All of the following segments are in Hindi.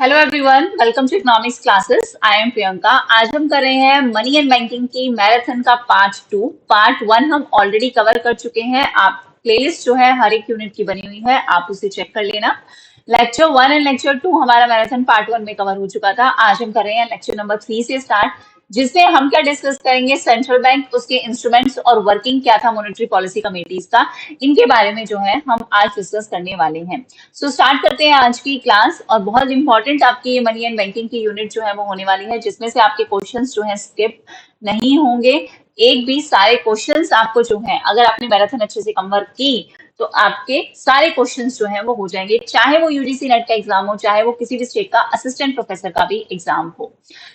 Hello everyone, welcome to economics classes. I am Priyanka. आज हम कर रहे हैं मनी एंड बैंकिंग की मैराथन का पार्ट 2। पार्ट 1 हम ऑलरेडी कवर कर चुके हैं। आप प्लेलिस्ट जो है हर एक यूनिट की बनी हुई है, आप उसे चेक कर लेना। लेक्चर 1 एंड लेक्चर 2 हमारा मैराथन पार्ट 1 में कवर हो चुका था। आज हम कर रहे हैं लेक्चर नंबर 3 से स्टार्ट, जिसमें हम क्या डिस्कस करेंगे, सेंट्रल बैंक, उसके इंस्ट्रूमेंट्स और वर्किंग क्या था मॉनेटरी पॉलिसी कमेटीज का, इनके बारे में जो है हम आज डिस्कस करने वाले हैं। सो स्टार्ट करते हैं आज की क्लास। और बहुत इंपॉर्टेंट आपकी ये मनी एंड बैंकिंग की यूनिट जो है वो होने वाली है, जिसमें से आपके क्वेश्चंस जो है स्किप नहीं होंगे। एक भी सारे क्वेश्चंस आपको जो है, अगर आपने मैराथन अच्छे से कवर की तो आपके सारे क्वेश्चंस जो है वो हो जाएंगे, चाहे वो यूजीसी नेट का एग्जाम हो, चाहे वो किसी भी स्टेट का असिस्टेंट प्रोफेसर का भी एग्जाम हो।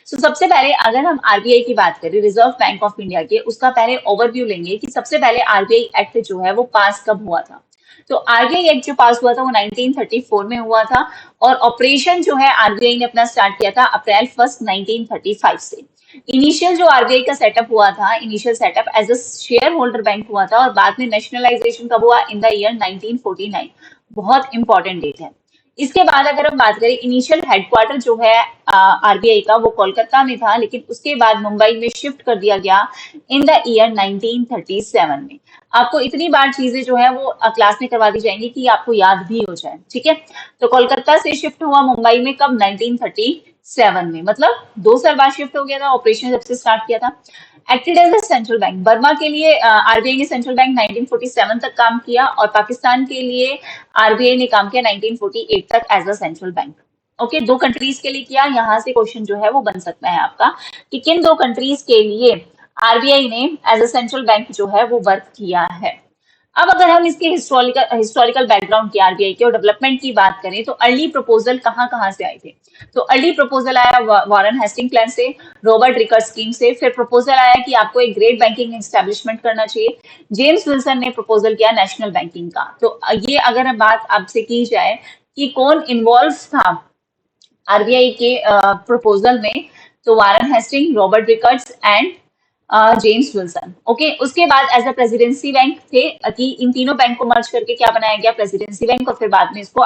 सबसे पहले अगर हम आरबीआई की बात करें, रिजर्व बैंक ऑफ इंडिया के, उसका पहले ओवरव्यू लेंगे कि सबसे पहले आरबीआई एक्ट जो है वो पास कब हुआ था। तो आरबीआई एक्ट जो पास हुआ था वो 1934 में हुआ था, और ऑपरेशन जो है आरबीआई ने अपना स्टार्ट किया था अप्रैल 1 1935 से। इनिशियल जो आरबीआई का सेटअप हुआ था, initial setup as a shareholder bank हुआ था, और बाद में नेशनलाइजेशन कब हुआ, इन द ईयर 1949। बहुत इंपॉर्टेंट डेट है। इसके बाद अगर हम बात करें, इनिशियल हेडक्वार्टर जो है आरबीआई का वो कोलकाता में था, लेकिन उसके बाद मुंबई में शिफ्ट कर दिया गया इन द ईयर 1937 में। आपको इतनी बार चीजें जो है वो क्लास में करवा दी जाएंगी कि आपको याद भी हो जाए, ठीक है। तो कोलकाता से शिफ्ट हुआ मुंबई में कब, 1937 में, मतलब 2 साल बाद शिफ्ट हो गया था, ऑपरेशन जब से स्टार्ट किया था। Acted as a central bank, Burma के लिए आरबीआई ने सेंट्रल बैंक 1947 तक काम किया, और पाकिस्तान के लिए आरबीआई ने काम किया 1948 तक as a central bank. Okay, 2 countries के लिए किया। यहाँ से क्वेश्चन जो है वो बन सकता है आपका कि किन 2 कंट्रीज के लिए आरबीआई ने एज अ सेंट्रल बैंक जो है वो वर्क किया है। अब अगर हम इसके हिस्टोरिकल बैकग्राउंड की, आरबीआई के और डेवलपमेंट की बात करें, तो अर्ली प्रपोजल कहाँ कहाँ से आए थे। तो अर्ली प्रपोजल आया वॉरेन हेस्टिंग प्लान से, रॉबर्ट रिकर्ड स्कीम से। फिर प्रपोजल आया कि आपको एक ग्रेट बैंकिंग एस्टेब्लिशमेंट करना चाहिए। जेम्स विल्सन ने प्रपोजल किया नेशनल बैंकिंग का। तो ये अगर बात आपसे की जाए कि कौन इन्वॉल्व था आरबीआई के प्रपोजल में, तो Warren Hastings, Robert Rickards and James Wilson. Okay, उसके बाद एज अ प्रेसिडेंसी बैंक थे कि इन तीनों बैंक को मर्ज करके क्या बनाया गया, प्रेसिडेंसी बैंक, और फिर बाद में इसको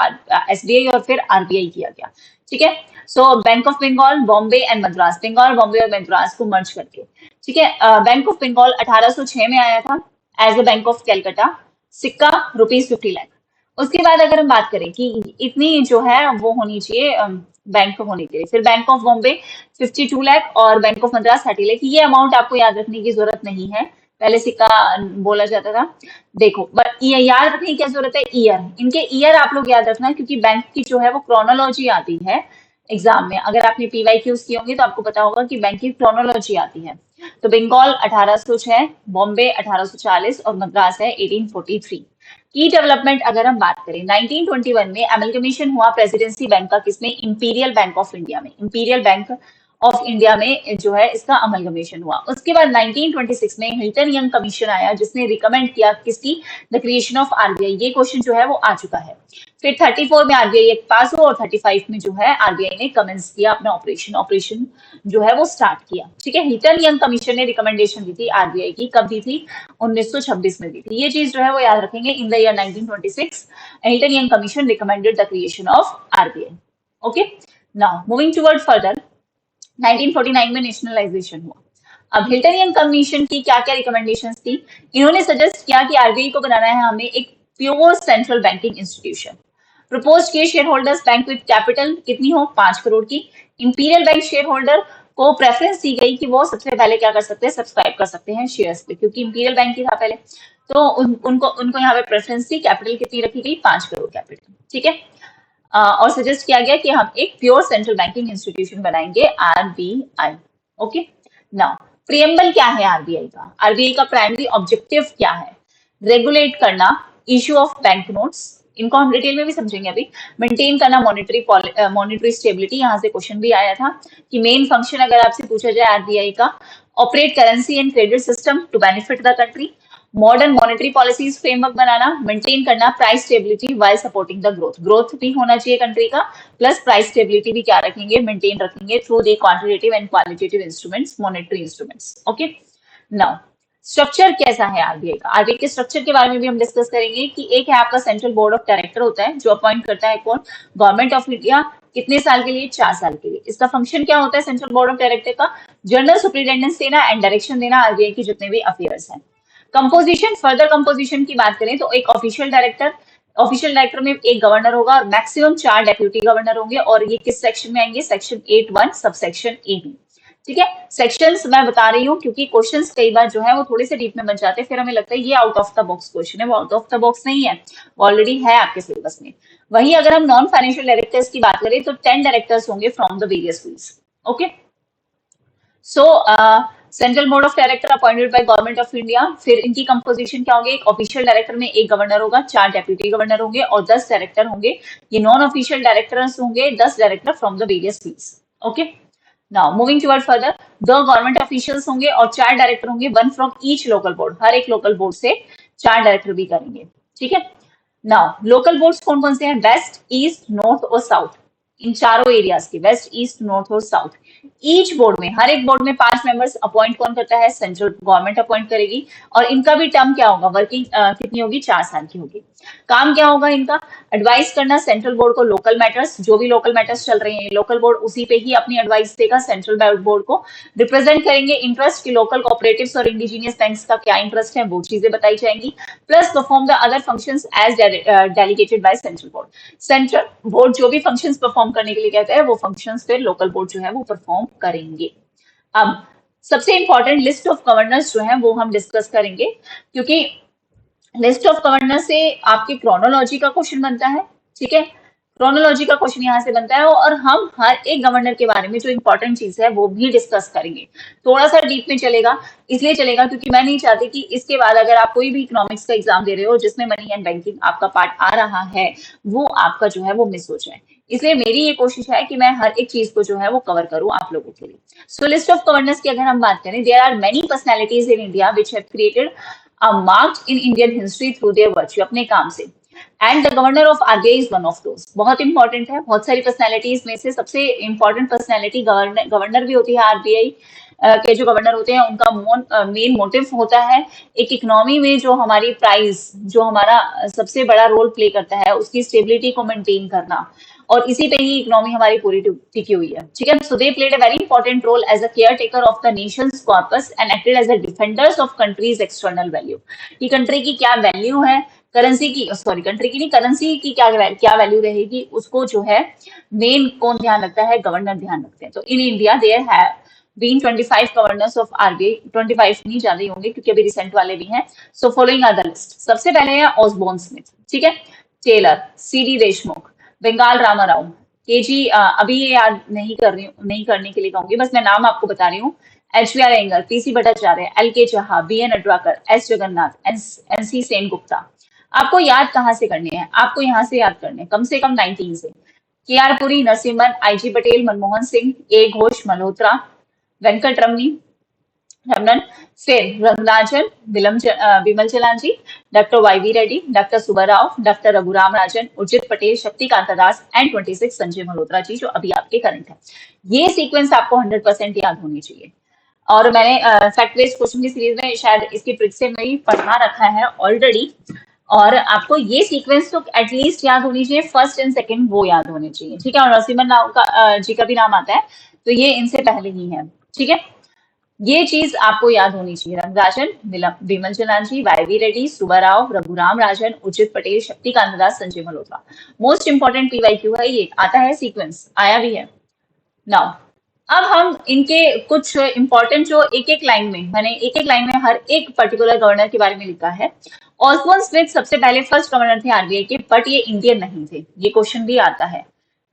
एसबीआई और फिर आरबीआई किया गया, ठीक है। So bank of Bengal, Bombay and Madras, Bengal, Bombay और मद्रास को मर्ज करके, ठीक है। बैंक ऑफ बंगाल 1806 में आया था as a bank of Calcutta, सिक्का ₹50 लाख। उसके बाद अगर हम बात करें कि इतनी जो है वो होनी चाहिए बैंक होने के लिए, फिर बैंक ऑफ बॉम्बे 52 लाख और बैंक ऑफ मद्रास 30 लाख। ये अमाउंट आपको याद रखने की जरूरत नहीं है, पहले सिक्का बोला जाता था। देखो, बट ये याद रखने की क्या जरूरत है, ईयर, इनके ईयर आप लोग याद रखना, क्योंकि बैंक की जो है वो क्रोनोलॉजी आती है एग्जाम में। अगर आपने पीवाईक्यूज किए होंगे तो आपको पता होगा कि बैंक की क्रोनोलॉजी आती है। तो बंगाल 1806, बॉम्बे 1840 और मद्रास है 1843। की डेवलपमेंट अगर हम बात करें, 1921 में एमलगमेशन हुआ प्रेसिडेंसी बैंक का, किसमें, इंपीरियल बैंक ऑफ इंडिया में। इंपीरियल बैंक ऑफ इंडिया में जो है इसका अमलगमेशन हुआ। उसके बाद 1926 में हिल्टन यंग कमीशन आया, जिसने रिकमेंड किया किसकी, द क्रिएशन ऑफ आरबीआई। ये क्वेश्चन जो है वो आ चुका है। फिर 34 में आरबीआई एक्ट पास हुआ, और 35 में जो है आरबीआई ने कमेंस किया अपना ऑपरेशन जो है वो स्टार्ट किया, ठीक है। हिल्टन यंग कमीशन ने रिकमेंडेशन दी थी आरबीआई की, कब दी थी, 1926 में दी थी। ये चीज जो है वो याद रखेंगे, in the year 1926 Hilton young commission recommended the creation of RBI. Okay, now moving toward further, 1949 में नेशनलाइजेशन हुआ। अब हिल्टन यंग कमीशन की क्या क्या रिकमेंडेशंस थी, इन्होंने सजेस्ट किया कि आरबीआई को बनाना है हमें एक pure central banking institution. Propose किए shareholders bank with capital कितनी हो, 5 करोड़ की। इंपीरियल बैंक शेयर होल्डर को प्रेफरेंस दी गई कि वो सबसे पहले क्या कर सकते हैं, सब्सक्राइब कर सकते हैं शेयर्स पे, क्योंकि इंपीरियल बैंक ही था पहले। तो उनको यहाँ पे प्रेफरेंस थी। कैपिटल कितनी रखी गई, 5 करोड़ कैपिटल, ठीक है। और सजेस्ट किया गया कि हम एक प्योर सेंट्रल बैंकिंग इंस्टीट्यूशन बनाएंगे, आरबीआई। ओके, नाउ प्रियम्बल क्या है आरबीआई का, आरबीआई का प्राइमरी ऑब्जेक्टिव क्या है, रेगुलेट करना, इशू ऑफ बैंक नोट्स, इनको हम डिटेल में भी समझेंगे अभी, मेंटेन करना मॉनेटरी स्टेबिलिटी। यहाँ से क्वेश्चन भी आया था कि मेन फंक्शन अगर आपसे पूछा जाए आरबीआई का, operate currency and credit system to benefit the country, modern monetary policies framework बनाना, मेंटेन करना price stability while supporting the growth भी होना चाहिए कंट्री का, प्लस प्राइस स्टेबिलिटी भी क्या रखेंगे, मेंटेन रखेंगे through the quantitative and qualitative instruments, monetary instruments. Okay, now structure कैसा है आरबीआई का, आरबीआई के स्ट्रक्चर के बारे में भी हम डिस्कस करेंगे कि एक है आपका सेंट्रल बोर्ड ऑफ डायरेक्टर होता है, जो अपॉइंट करता है कौन, गवर्नमेंट ऑफ इंडिया, कितने साल के लिए? 4 साल के लिए। इसका फंक्शन क्या होता है सेंट्रल बोर्ड ऑफ डायरेक्टर का? जनरल सुपरिटेंडेंस देना एंड डायरेक्शन देना आरबीआई की जितने भी अफेयर्स हैं। कंपोजिशन, फर्दर कंपोजिशन की बात करें तो एक ऑफिशियल डायरेक्टर में एक गवर्नर होगा और मैक्सिमम 4 डेप्यूटी गवर्नर होंगे, और ये किस सेक्शन में आएंगे? Section 8(1) sub section A B. ठीक है, सेक्शंस मैं बता रही हूँ क्योंकि क्वेश्चंस कई बार जो है वो थोड़े से डीप में बन जाते हैं, फिर हमें लगता है ये out of the box question है। वो आउट ऑफ द बॉक्स नहीं है, वो ऑलरेडी है आपके सिलेबस में। वहीं अगर हम नॉन फाइनेंशियल डायरेक्टर्स की बात करें तो 10 डायरेक्टर्स होंगे from the various fields. Okay, so central board of director appointed by government of India. फिर इनकी कंपोजिशन क्या होगी? एक ऑफिशियल डायरेक्टर में एक गवर्नर होगा, 4 डेप्यूटी गवर्नर होंगे और 10 डायरेक्टर होंगे। ये नॉन ऑफिशियल डायरेक्टर्स होंगे, 10 director from the various fields. Okay, now moving toward further, 2 government officials होंगे और 4 डायरेक्टर होंगे, 1 फ्रॉम ईच लोकल बोर्ड। हर एक लोकल बोर्ड से 4 डायरेक्टर भी करेंगे। ठीक है, नाउ लोकल बोर्ड्स कौन कौन से हैं? वेस्ट, ईस्ट, नॉर्थ और साउथ। इन चारों एरियाज के, वेस्ट, ईस्ट, नॉर्थ और साउथ। ईच बोर्ड में, हर एक बोर्ड में 5 मेंबर्स अपॉइंट कौन करता है? सेंट्रल गवर्नमेंट अपॉइंट करेगी। और इनका भी टर्म क्या होगा? वर्किंग कितनी होगी? 4 साल की होगी। काम क्या होगा इनका? एडवाइस करना सेंट्रल बोर्ड को लोकल मैटर्स, जो भी लोकल मैटर्स चल रहे हैं लोकल बोर्ड उसी पे ही अपनी एडवाइस देगा सेंट्रल बोर्ड को। रिप्रेजेंट करेंगे इंटरेस्ट की लोकल कोऑपरेटिव्स और इंडिजीनियस बैंक्स का क्या इंटरेस्ट है, वो चीजें बताई जाएंगी। Plus perform the other functions as delegated by central board. Central board जो भी फंक्शंस परफॉर्म करने के लिए कहता है वो फंक्शंस फिर लोकल बोर्ड जो है वो परफॉर्म करेंगे। अब सबसे इंपॉर्टेंट लिस्ट ऑफ गवर्नर्स जो है वो हम डिस्कस करेंगे, क्योंकि लिस्ट ऑफ गवर्नर से आपके क्रोनोलॉजी का क्वेश्चन बनता है। ठीक है, क्रोनोलॉजी का क्वेश्चन यहाँ से बनता है और हम हर एक गवर्नर के बारे में जो इंपॉर्टेंट चीज है वो भी डिस्कस करेंगे। थोड़ा सा डीप में चलेगा, इसलिए चलेगा क्योंकि मैं नहीं चाहती कि इसके बाद अगर आप कोई भी इकोनॉमिक्स का एग्जाम दे रहे हो जिसमें मनी एंड बैंकिंग आपका पार्ट आ रहा है वो आपका जो है वो मिस हो जाए। इसलिए मेरी ये कोशिश है कि मैं हर एक चीज को जो है वो कवर करूं आप लोगों के लिए। सो लिस्ट ऑफ गवर्नर्स की अगर हम बात करें, there are many personalities in India which have created marked in Indian history through their virtue, अपने काम से। And the governor of RBI is one of those. बहुत इंपॉर्टेंट है, बहुत सारी पर्सनैलिटीज में से सबसे इंपॉर्टेंट पर्सनैलिटी गवर्नर भी होती है। आरबीआई के जो गवर्नर होते हैं उनका मेन मोटिव होता है एक इकोनॉमी में जो हमारी प्राइस, जो हमारा सबसे बड़ा रोल प्ले करता है उसकी स्टेबिलिटी को मेंटेन करना, और इसी पे ही इकोनॉमी हमारी पूरी टिकी हुई है। ठीक है, so they played a very important role as a caretaker of the nation's corpus and acted as a defenders of country's external value. कि कंट्री की क्या वैल्यू है, करेंसी की, सॉरी कंट्री की नहीं, करेंसी की क्या वैल्यू रहेगी, उसको जो है मेन कौन ध्यान रखता है? गवर्नर ध्यान रखते हैं। तो in India there have been 25 governors of RBI, 25 नहीं ज्यादा ही होंगे क्योंकि अभी रिसेंट वाले भी हैं। So following are the list. सबसे पहले है ऑसबोर्न स्मिथ, ठीक है, Taylor, CD Deshmukh, Benegal Ramarao, KG, अभी ये याद नहीं कर रही हूँ, नहीं करने के लिए कहूंगी, बस मैं नाम आपको बता रही हूँ। HVR Iengar, PC Bhattacharya, LK Jha, BN Adarkar, S Jagannathan, NC Sen Gupta. आपको याद कहाँ से करने हैं? आपको यहाँ से याद करने कम से कम 19 से। K R Puri, Narasimham, IG Patel, Manmohan Singh, A Ghosh, Malhotra, Venkataraman, फिर Rangarajan, Bimal Jalan ji, doctor YV Reddy, doctor Subbarao, doctor Raghuram Rajan, Urjit Patel, Shaktikanta Das and 26 Sanjay Malhotra ji जो अभी आपके करंट है। ये सीक्वेंस आपको 100% याद होनी चाहिए। और मैंने फैक्ट बेस्ड क्वेश्चन की सीरीज में शायद इसकी ट्रिक से नहीं पढ़ा रखा है ऑलरेडी, और आपको ये सीक्वेंस तो एटलीस्ट याद होनी चाहिए, फर्स्ट एंड सेकंड वो याद होने चाहिए। ठीक है, और नरसिम्हन जी का भी नाम आता है तो ये इनसे पहले ही है। ठीक है, ये चीज आपको याद होनी चाहिए। Rangarajan, Bimal Jalan ji, YV Reddy, Subbarao, Raghuram Rajan, Urjit Patel, Shaktikanta Das, Sanjay Malhotra. Most important PYQ है, ये आता है सीक्वेंस, आया भी है। नाउ अब हम इनके कुछ इंपॉर्टेंट जो एक एक लाइन में हर एक पर्टिकुलर गवर्नर के बारे में लिखा है। ऑसबोर्न स्मिथ सबसे पहले फर्स्ट गवर्नर थे आरबीआई के, बट ये इंडियन नहीं थे। ये क्वेश्चन भी आता है,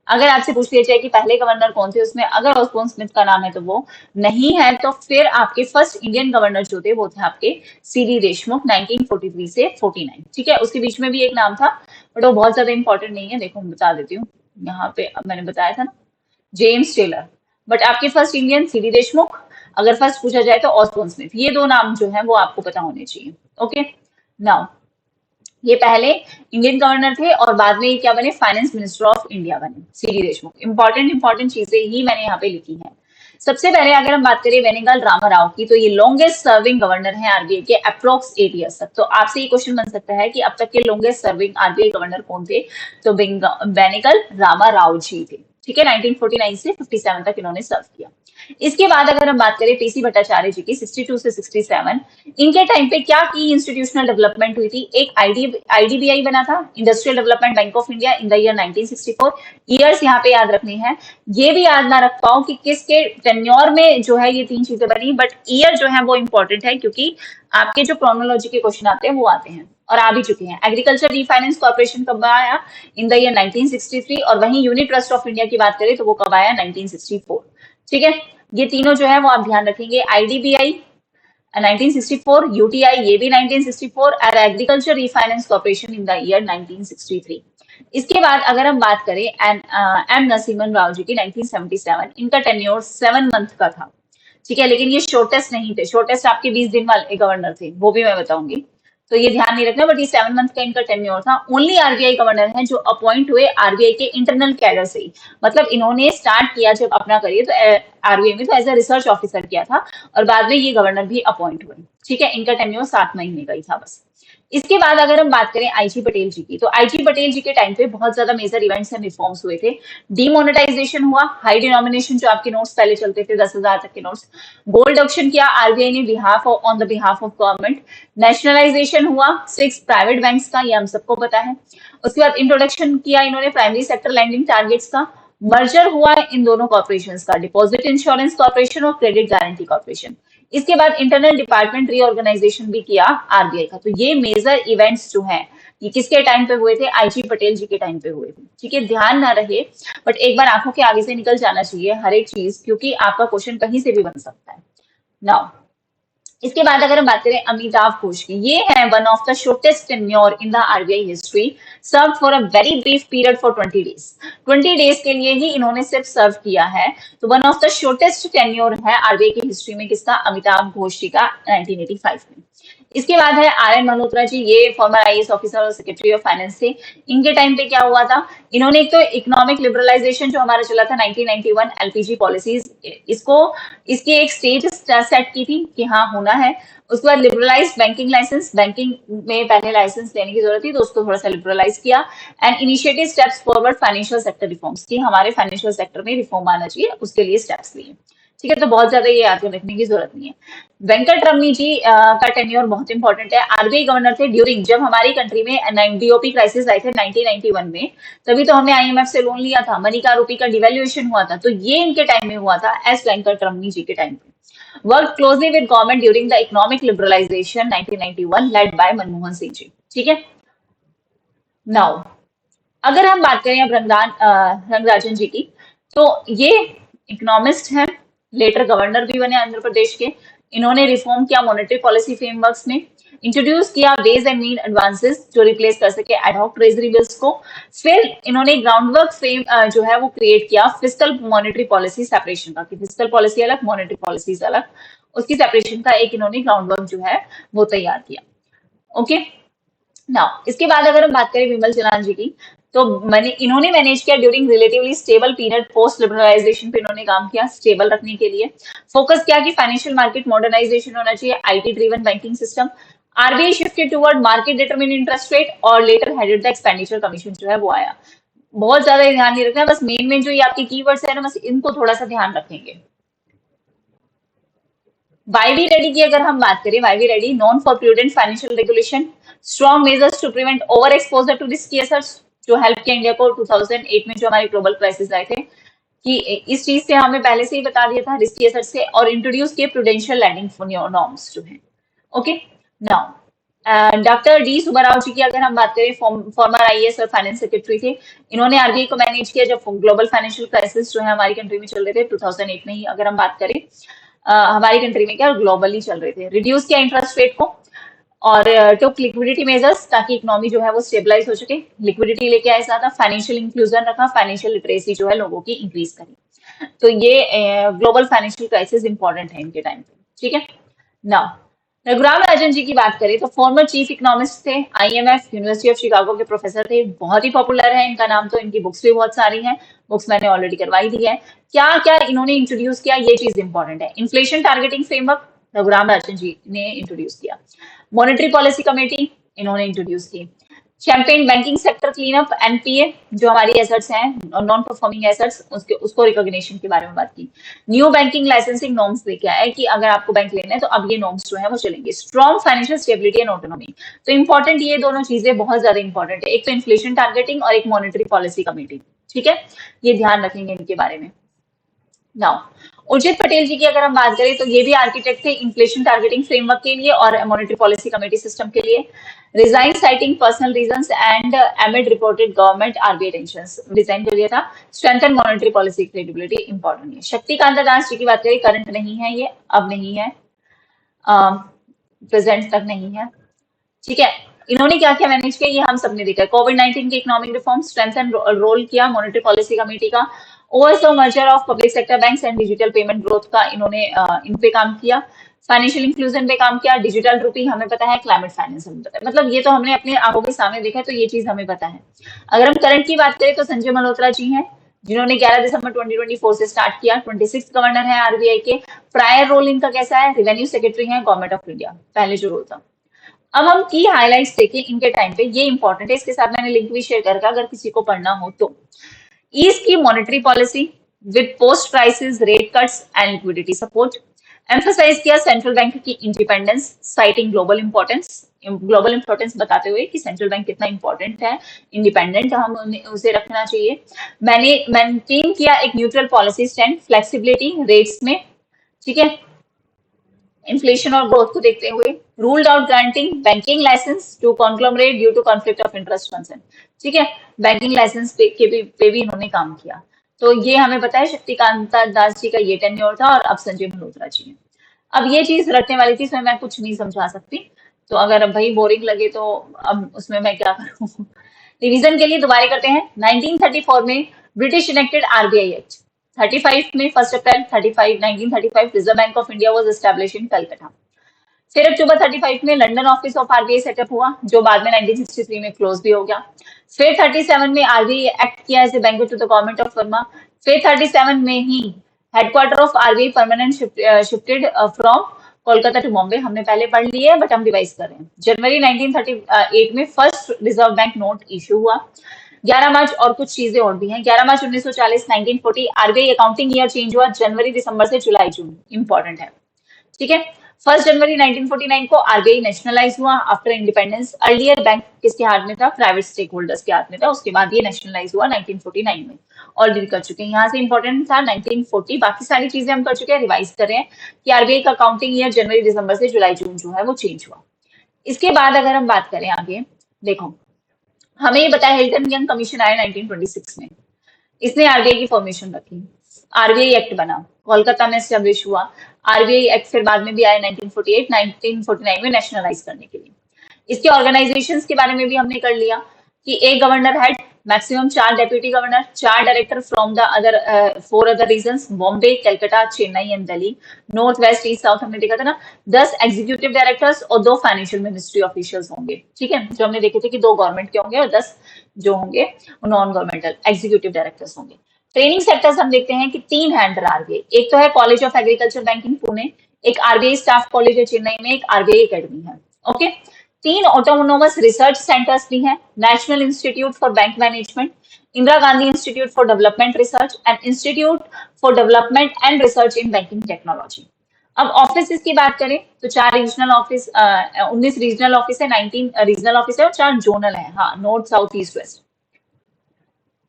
अगर आपसे पूछ लिया जाए कि पहले गवर्नर कौन थे, उसमें अगर ऑसबोर्न स्मिथ का नाम है तो वो नहीं है, तो फिर आपके फर्स्ट इंडियन गवर्नर जो थे वो थे आपके सीडी देशमुख 1943 से 49। ठीक है, उसके बीच में भी एक नाम था बट वो बहुत ज्यादा इंपॉर्टेंट नहीं है, देखो मैं बता देती हूँ यहाँ पे, अब मैंने बताया था ना, जेम्स टेलर। बट आपके फर्स्ट इंडियन सीडी देशमुख, अगर फर्स्ट पूछा जाए तो ऑसबोर्न स्मिथ। ये दो नाम जो है वो आपको पता होने चाहिए। ओके, नाउ ये पहले इंडियन गवर्नर थे और बाद में क्या बने? फाइनेंस मिनिस्टर ऑफ इंडिया बने सीडी देशमुख। इंपॉर्टेंट चीजें ही मैंने यहाँ पे लिखी हैं। सबसे पहले अगर हम बात करें वेनेगल रामाराव की, तो ये लॉन्गेस्ट सर्विंग गवर्नर है आरबीआई के, अप्रोक्स 8 ईयर्स तक। तो आपसे ये क्वेश्चन बन सकता है कि अब तक के लॉन्गेस्ट सर्विंग आरबीआई गवर्नर कौन थे? तो वेनेगल रामाराव जी थे। ठीक है, 1949 से 57 तक इन्होंने सर्व किया। इसके बाद अगर हम बात करें पीसी भट्टाचार्य जी की 62 से 67, इनके टाइम पे क्या की इंस्टीट्यूशनल डेवलपमेंट हुई थी? एक आईडीबीआई बना था, industrial development bank of India, in the year 1964। Years यहाँ पे याद रखनी है, ये भी याद ना रख पाओ कि किसके टेन्योर में जो है ये तीन चीजें बनी, बट ईयर जो है वो इंपॉर्टेंट है, क्योंकि आपके जो क्रोनोलॉजी के क्वेश्चन आते हैं वो आते हैं और आ भी चुके हैं। एग्रीकल्चर रीफाइनेंस कॉर्पोरेशन कब आया? In the year 1963। और वहीं यूनिट ट्रस्ट ऑफ इंडिया की बात करें तो वो कब आया? 1964। ठीक है, ये तीनों जो है वो आप ध्यान रखेंगे। आईडीबीआई 1964, यूटीआई ये भी 1964 और agriculture refinance corporation in the year 1963। इसके बाद अगर हम बात करें एम नरसिम्हन राव जी की 1977, इनका टेन्योर 7 मंथ का था। ठीक है, लेकिन ये शॉर्टेस्ट नहीं थे, शॉर्टेस्ट आपके 20 दिन वाले गवर्नर थे, वो भी मैं बताऊंगी, तो ये ध्यान नहीं रखना, बट ये 7 मंथ का इनका टेन्योर था। ओनली आरबीआई गवर्नर है जो अपॉइंट हुए आरबीआई के इंटरनल कैडर से ही, मतलब इन्होंने स्टार्ट किया जब अपना करियर तो आरबीआई में तो एज ए रिसर्च ऑफिसर किया था और बाद में ये गवर्नर भी अपॉइंट हुए। ठीक है, इनका टेन्योर 7 महीने का ही था बस। इसके बाद अगर हम बात करें आईजी पटेल जी की, तो आईजी पटेल जी के टाइम पे बहुत ज्यादा मेजर इवेंट्स एंड रिफॉर्म्स हुए थे। डीमोनेटाइजेशन हुआ, हाई डिनोमिनेशन जो आपके नोट्स पहले चलते थे 10,000 तक के नोट्स, गोल्ड ऑप्शन किया आरबीआई ने behalf on the behalf of government, nationalisation हुआ 6 प्राइवेट बैंक्स का, ये हम सबको पता है। उसके बाद इंट्रोडक्शन किया इन्होंने प्राइमरी सेक्टर लैंडिंग टारगेट्स का, मर्जर हुआ इन दोनों कॉर्पोरेशंस का, डिपॉजिट इंश्योरेंस कॉर्पोरेशन और क्रेडिट गारंटी कॉर्पोरेशन। इसके बाद इंटरनल डिपार्टमेंट रीऑर्गेनाइजेशन भी किया आरबीआई का। तो ये मेजर इवेंट्स जो हैं ये किसके टाइम पे हुए थे? आईजी पटेल जी के टाइम पे हुए थे। ठीक है, ध्यान ना रहे, बट एक बार आंखों के आगे से निकल जाना चाहिए हर एक चीज, क्योंकि आपका क्वेश्चन कहीं से भी बन सकता है। नाउ इसके बाद अगर हम बात करें अमिताभ घोष की, ये है one of the shortest tenure in the RBI history, serve for a very brief period for 20 days. 20 days के लिए ही इन्होंने सिर्फ सर्व किया है, तो one of the shortest tenure है आरबीआई की हिस्ट्री में किसका? अमिताभ घोष जी का 1985 में। इसके बाद है आर एन मल्होत्रा जी, ये फॉर्मर आईएएस ऑफिसर और सेक्रेटरी ऑफ फाइनेंस थे। इनके टाइम पे क्या हुआ था? इन्होंने एक तो इकोनॉमिक लिबरलाइजेशन जो हमारा चला था 1991 एलपीजी पॉलिसीज, इसकी एक स्टेज सेट की थी कि हाँ होना है। उसके बाद लिबरलाइज बैंकिंग लाइसेंस, बैंकिंग में पहले लाइसेंस लेने की जरूरत थी तो उसको थोड़ा सा लिबरलाइज किया। And initiative steps forward financial sector reforms की, हमारे फाइनेंशियल सेक्टर में रिफॉर्म आना चाहिए, उसके लिए स्टेप्स लिए। ठीक है, तो बहुत ज्यादा ये याद रखने की जरूरत नहीं है। वेंकट रमनी जी का टेन्योर बहुत इंपॉर्टेंट है, आरबीआई गवर्नर थे ड्यूरिंग जब हमारी कंट्री में डीओपी क्राइसिस आए थे 1991 में, तभी तो हमने आईएमएफ से लोन लिया था, मनी का रूपी का डिवैल्यूएशन हुआ था, तो ये इनके टाइम में हुआ था, एस वेंकट रमनी जी के टाइम पे। Work closely with government during the economic liberalisation 1991 led by Manmohan Singh ji. ठीक है, नाउ अगर हम बात करें अब रंगराजन जी की, तो ये इकोनॉमिस्ट हैं, लेटर गवर्नर भी बने आंध्र प्रदेश के। इन्होंने रिफॉर्म किया मॉनेटरी पॉलिसी फ्रेमवर्क्स में, इंट्रोड्यूस किया वेज एंड मीन एडवांसेस जो रिप्लेस कर सके एडहॉक ट्रेजरी बिल्स को। फिर इन्होंने ग्राउंडवर्क फ्रेम जो है वो क्रिएट किया फिस्कल मॉनेटरी पॉलिसी सेपरेशन का, कि फिस्कल पॉलिसी अलग, मॉनेटरी पॉलिसीज अलग, उसकी सेपरेशन का एक इन्होंने ग्राउंडवर्क जो है वो तैयार किया। ओके, नाउ इसके बाद अगर हम बात करें विमल जलान जी की, तो इन्होंने मैनेज किया during relatively stable period post liberalisation पे इन्होंने काम किया स्टेबल रखने के लिए। फोकस किया कि फाइनेंशियल मार्केट मॉडर्नाइजेशन होना चाहिए, IT driven banking system. RBI shifted toward market determine interest rate और later headed the expenditure commission जो है वो आया। बहुत ज्यादा ध्यान नहीं रखना, बस मेन जो ये आपके कीवर्ड्स है ना, बस इनको थोड़ा सा ध्यान रखेंगे। वाईवी रेडी की अगर हम बात करें, YV Reddy known for prudent financial regulation, strong measures to prevent overexposure to risky assets, जो हेल्प किया इंडिया को 2008 में जो हमारे ग्लोबल क्राइसिस आए थे, कि इस चीज से हमें पहले से ही बता दिया था रिस्की एसेट्स से, और इंट्रोड्यूस किए प्रूडेंशियल लैंडिंग नॉर्म्स जो है। Okay, now doctor D Subbarao ji की अगर हम बात करें, फॉर्मर आईएएस और फाइनेंस सेक्रेटरी थे। इन्होंने आरबीआई को मैनेज किया जब ग्लोबल फाइनेंशियल क्राइसिस जो है हमारी कंट्री में चल रहे थे 2008 में ही अगर हम बात करें, हमारी कंट्री में क्या ग्लोबली चल रहे थे। रिड्यूस किया इंटरेस्ट रेट को और टुक लिक्विडिटी मेजर्स ताकि इकोनॉमी जो है वो स्टेबलाइज हो सके, लिक्विडिटी लेके आए ज्यादा, फाइनेंशियल इंक्लूजन रखा, फाइनेंशियल लिटरेसी जो है लोगों की इंक्रीज करी। तो ये ग्लोबल फाइनेंशियल क्राइसिस इंपॉर्टेंट है इनके टाइम पे। ठीक है, नाउ रघुराम राजन जी की बात करें तो फॉर्मर चीफ इकोनॉमिस्ट थे, आईएमएफ यूनिवर्सिटी ऑफ शिकागो के प्रोफेसर थे, बहुत ही पॉपुलर है इनका नाम, तो इनकी बुक्स भी बहुत सारी हैं, बुक्स मैंने ऑलरेडी करवाई दी है। क्या क्या इन्होंने इंट्रोड्यूस किया, ये चीज इंपॉर्टेंट है। Inflation targeting framework Raghuram Rajan ji ने इंट्रोड्यूस किया। मॉनेटरी पॉलिसी कमेटी इन्होंने इंट्रोड्यूस की। Champion banking sector cleanup, NPA जो हमारी एसेट्स हैं नॉन परफॉर्मिंग एसेट्स उसके उसको रिकॉग्निशन के बारे में बात की। न्यू बैंकिंग लाइसेंसिंग नॉर्म्स लेके आए कि अगर आपको बैंक लेना है तो अब ये नॉर्म्स जो है वो चलेंगे। Strong financial stability and autonomy, तो इंपॉर्टेंट ये दोनों चीजें बहुत ज्यादा इंपॉर्टेंट है, एक तो इन्फ्लेशन टारगेटिंग और एक मॉनेटरी पॉलिसी कमेटी। ठीक है, ये ध्यान रखेंगे इनके बारे में। नाउ उर्जित पटेल जी की अगर हम बात करें तो ये भी आर्किटेक्ट थे इन्फ्लेशन टारगेटिंग फ्रेमवर्क के लिए और मॉनेटरी पॉलिसी कमेटी सिस्टम के लिए। Resign citing personal reasons and amid reported government RBI tensions, resign कर दिया था। Strengthen monetary policy credibility important है। शक्तिकांता दास जी की बात करें, करंट नहीं है ये, अब नहीं है, प्रेजेंट तक नहीं है। ठीक है, इन्होंने क्या क्या मैनेज किया ये हम सबने देखा है। कोविड-19 के इकोनॉमिक रिफॉर्म, स्ट्रेंथन रोल किया मॉनेटरी पॉलिसी कमेटी का। Oversaw merger of public sector banks and digital payment growth का इन्होंने इन पे काम किया। फाइनेंशियल इंक्लूजन पे काम किया। डिजिटल रूपी हमें पता है, क्लाइमेट फाइनेंस हमें पता है, मतलब ये तो हमने अपने आंखों के सामने देखा है, तो ये चीज हमें पता है। अगर हम करंट की बात करें तो संजय मल्होत्रा जी हैं जिन्होंने 11 दिसंबर 2024 से स्टार्ट किया। 26 गवर्नर है आरबीआई के। प्रायर रोल इनका कैसा है, रेवेन्यू सेक्रेटरी है गवर्नमेंट ऑफ इंडिया, पहले जो रोल था। अब हम की हाइलाइट्स देखें इनके टाइम पे, ये इंपॉर्टेंट है, इसके साथ मैंने लिंक भी शेयर करके अगर किसी को पढ़ना हो तो। ईज की monetary policy with post crisis rate cuts and liquidity support. Emphasise किया सेंट्रल बैंक की इंडिपेंडेंस साइटिंग ग्लोबल इंपॉर्टेंस बताते हुए कि सेंट्रल बैंक कितना इंपॉर्टेंट है, इंडिपेंडेंट हम उसे रखना चाहिए। मैंने मेंटेन किया एक neutral policy stand, flexibility rates में। ठीक है, इन्फ्लेशन और ग्रोथ को देखते हुए। Ruled out granting banking licence to conglomerate due to conflict of interest concern. ठीक है, बैंकिंग लाइसेंस पे भी इन्होंने काम किया। तो ये हमें पता है शक्तिकांता दास जी का ये टेन्योर था और अब संजय मल्होत्रा जी है। अब ये चीज रटने वाली थी, इसमें मैं कुछ नहीं समझा सकती, तो अगर अब भाई बोरिंग लगे तो अब उसमें मैं क्या करूँ। रिवीजन के लिए दोबारा करते हैं। 1934 में ब्रिटिश इनेक्टेड आरबीआई एक्ट। 35 में 1 अप्रैल 1935 reserve bank of India was establish in Calcutta. फिर अक्टूबर 35 में London office of RBI setup हुआ, जो बाद में 1963 में क्लोज भी हो गया। फिर 37 में आरबीआई एक्ट किया as a bank to the government of Burma. फिर 37 में ही headquarter of RBI permanent shifted from Kolkata to Bombay, हमने पहले पढ़ लिया है बट हम रिवाइज कर रहे हैं। जनवरी 1938 में first reserve bank note issue हुआ। 11 मार्च और कुछ चीजें और भी हैं। 11 मार्च 1940 1940 आरबीआई अकाउंटिंग ईयर चेंज हुआ, जनवरी दिसंबर से जुलाई जून, इंपॉर्टेंट है। ठीक है, 1 जनवरी 1949 को आरबीआई नेशनलाइज हुआ आफ्टर इंडिपेंडेंस। अर्लियर बैंक किसके हाथ में था, प्राइवेट स्टेक होल्डर्स के हाथ में था, उसके बाद ये नेशनलाइज हुआ 1949 में। ऑलरेडी कर चुके हैं, यहाँ से इंपॉर्टेंट था 1940, बाकी सारी चीजें हम कर चुके हैं, रिवाइज कर रहे हैं कि आरबीआई का अकाउंटिंग ईयर जनवरी दिसंबर से जुलाई जून जो है वो चेंज हुआ। इसके बाद अगर हम बात करें आगे, देखो हमें ये बताया हिल्टन यंग कमीशन आया 1926 में, इसने आरबीआई की फॉर्मेशन रखी, आरबीआई एक्ट बना, कोलकाता में एस्टेब्लिश हुआ। आरबीआई एक्ट फिर बाद में भी आया 1948 1949 में नेशनलाइज करने के लिए। इसके ऑर्गेनाइजेशंस के बारे में भी हमने कर लिया कि एक governor head, maximum 4 deputy governor, 4 director from the other 4 other regions, Bombay, Calcutta, Chennai and Delhi. North west east south हमने देखा था ना, 10 एग्जीक्यूटिव डायरेक्टर्स और 2 फाइनेंशियल मिनिस्ट्री ऑफिशियल्स होंगे। ठीक है, जो हमने देखे थे कि 2 गवर्नमेंट के होंगे और 10 जो होंगे नॉन गवर्नमेंटल एग्जीक्यूटिव डायरेक्टर्स होंगे। ट्रेनिंग सेक्टर्स हम देखते हैं कि 3 है अंडर आरबीआई, एक तो है college of agriculture banking Pune, एक आरबीआई स्टाफ कॉलेज है चेन्नई में, एक आरबीआई एकेडमी है। ओके, 3 ऑटोनोमस रिसर्च सेंटर्स भी हैं, national institute for bank management, Indira Gandhi institute for development research and institute for development and research in banking technology. अब ऑफिस की बात करें तो 4 रीजनल ऑफिस, 19 रीजनल ऑफिस है, 19 रीजनल ऑफिस है और 4 जोनल है, हाँ, north south east west.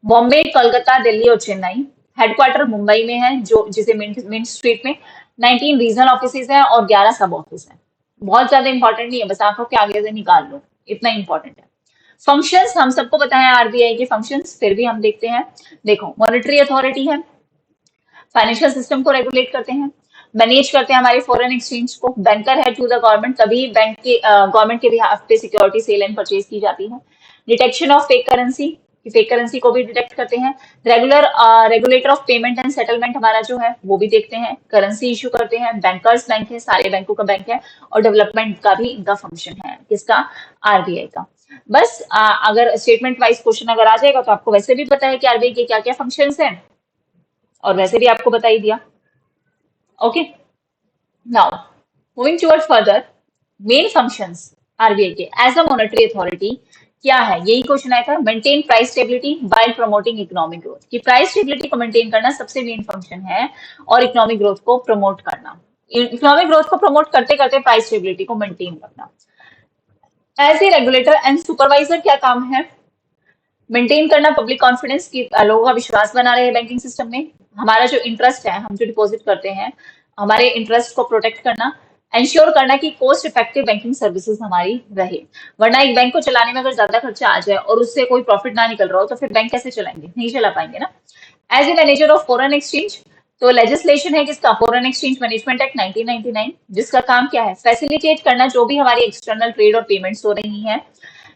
Bombay, Kolkata, Delhi और चेन्नई। हेडक्वार्टर मुंबई में है, जो जिसे मिंट स्ट्रीट में। 19 रीजनल ऑफिस है और 11 सब ऑफिस है। बहुत ज्यादा इंपॉर्टेंट नहीं है, बस आंखों के आगे से निकाल लो, इतना इंपॉर्टेंट है। फंक्शंस हम सबको पता है आरबीआई के फंक्शंस, फिर भी हम देखते हैं। देखो, मॉनेटरी अथॉरिटी है, फाइनेंशियल सिस्टम को रेगुलेट करते हैं, मैनेज करते हैं हमारे फॉरेन एक्सचेंज को, बैंकर है टू द गवर्नमेंट, तभी बैंक के गवर्नमेंट के बिहाफ पे सिक्योरिटी सेल एंड परचेज की जाती है। Detection of fake currency, fake currency को भी डिटेक्ट करते हैं। Regulator of payment and settlement हमारा जो है वो भी देखते हैं। करेंसी इशू करते हैं, बैंकर्स बैंक है, सारे बैंकों का बैंक है, और डेवलपमेंट का भी इनका फंक्शन है, किसका, आरबीआई का। बस अगर स्टेटमेंट वाइज क्वेश्चन अगर आ जाएगा तो आपको वैसे भी पता है कि आरबीआई के क्या क्या फंक्शंस हैं, और वैसे भी आपको बता ही दिया। Okay, now moving toward further, main functions RBI के एज अ मॉनेटरी अथॉरिटी क्या है, यही क्वेश्चन आया था। Maintain price stability by promoting economic growth, कि प्राइस स्टेबिलिटी को मेंटेन करना सबसे मेन फंक्शन है और इकोनॉमिक ग्रोथ को प्रमोट करना, इकोनॉमिक ग्रोथ को प्रमोट करते करते प्राइस स्टेबिलिटी को मेंटेन रखना। As a regulator and supervisor क्या काम है, मेंटेन करना पब्लिक कॉन्फिडेंस की, लोगों का विश्वास बना रहे बैंकिंग सिस्टम में, हमारा जो इंटरेस्ट है, हम जो डिपॉजिट करते हैं, हमारे इंटरेस्ट को प्रोटेक्ट करना, इंश्योर करना कि कॉस्ट इफेक्टिव बैंकिंग सर्विसेज हमारी रहे। वरना एक बैंक को चलाने में अगर ज्यादा खर्चा आ जाए और उससे कोई प्रॉफिट ना निकल रहा हो तो फिर बैंक कैसे चलाएंगे, नहीं चला पाएंगे ना। As a manager of foreign exchange, तो लेजिस्लेशन है किसका, फॉरेन एक्सचेंज मैनेजमेंट एक्ट 1999, जिसका काम क्या है, फैसिलिटेट करना जो भी हमारी एक्सटर्नल ट्रेड और पेमेंट्स हो रही हैं,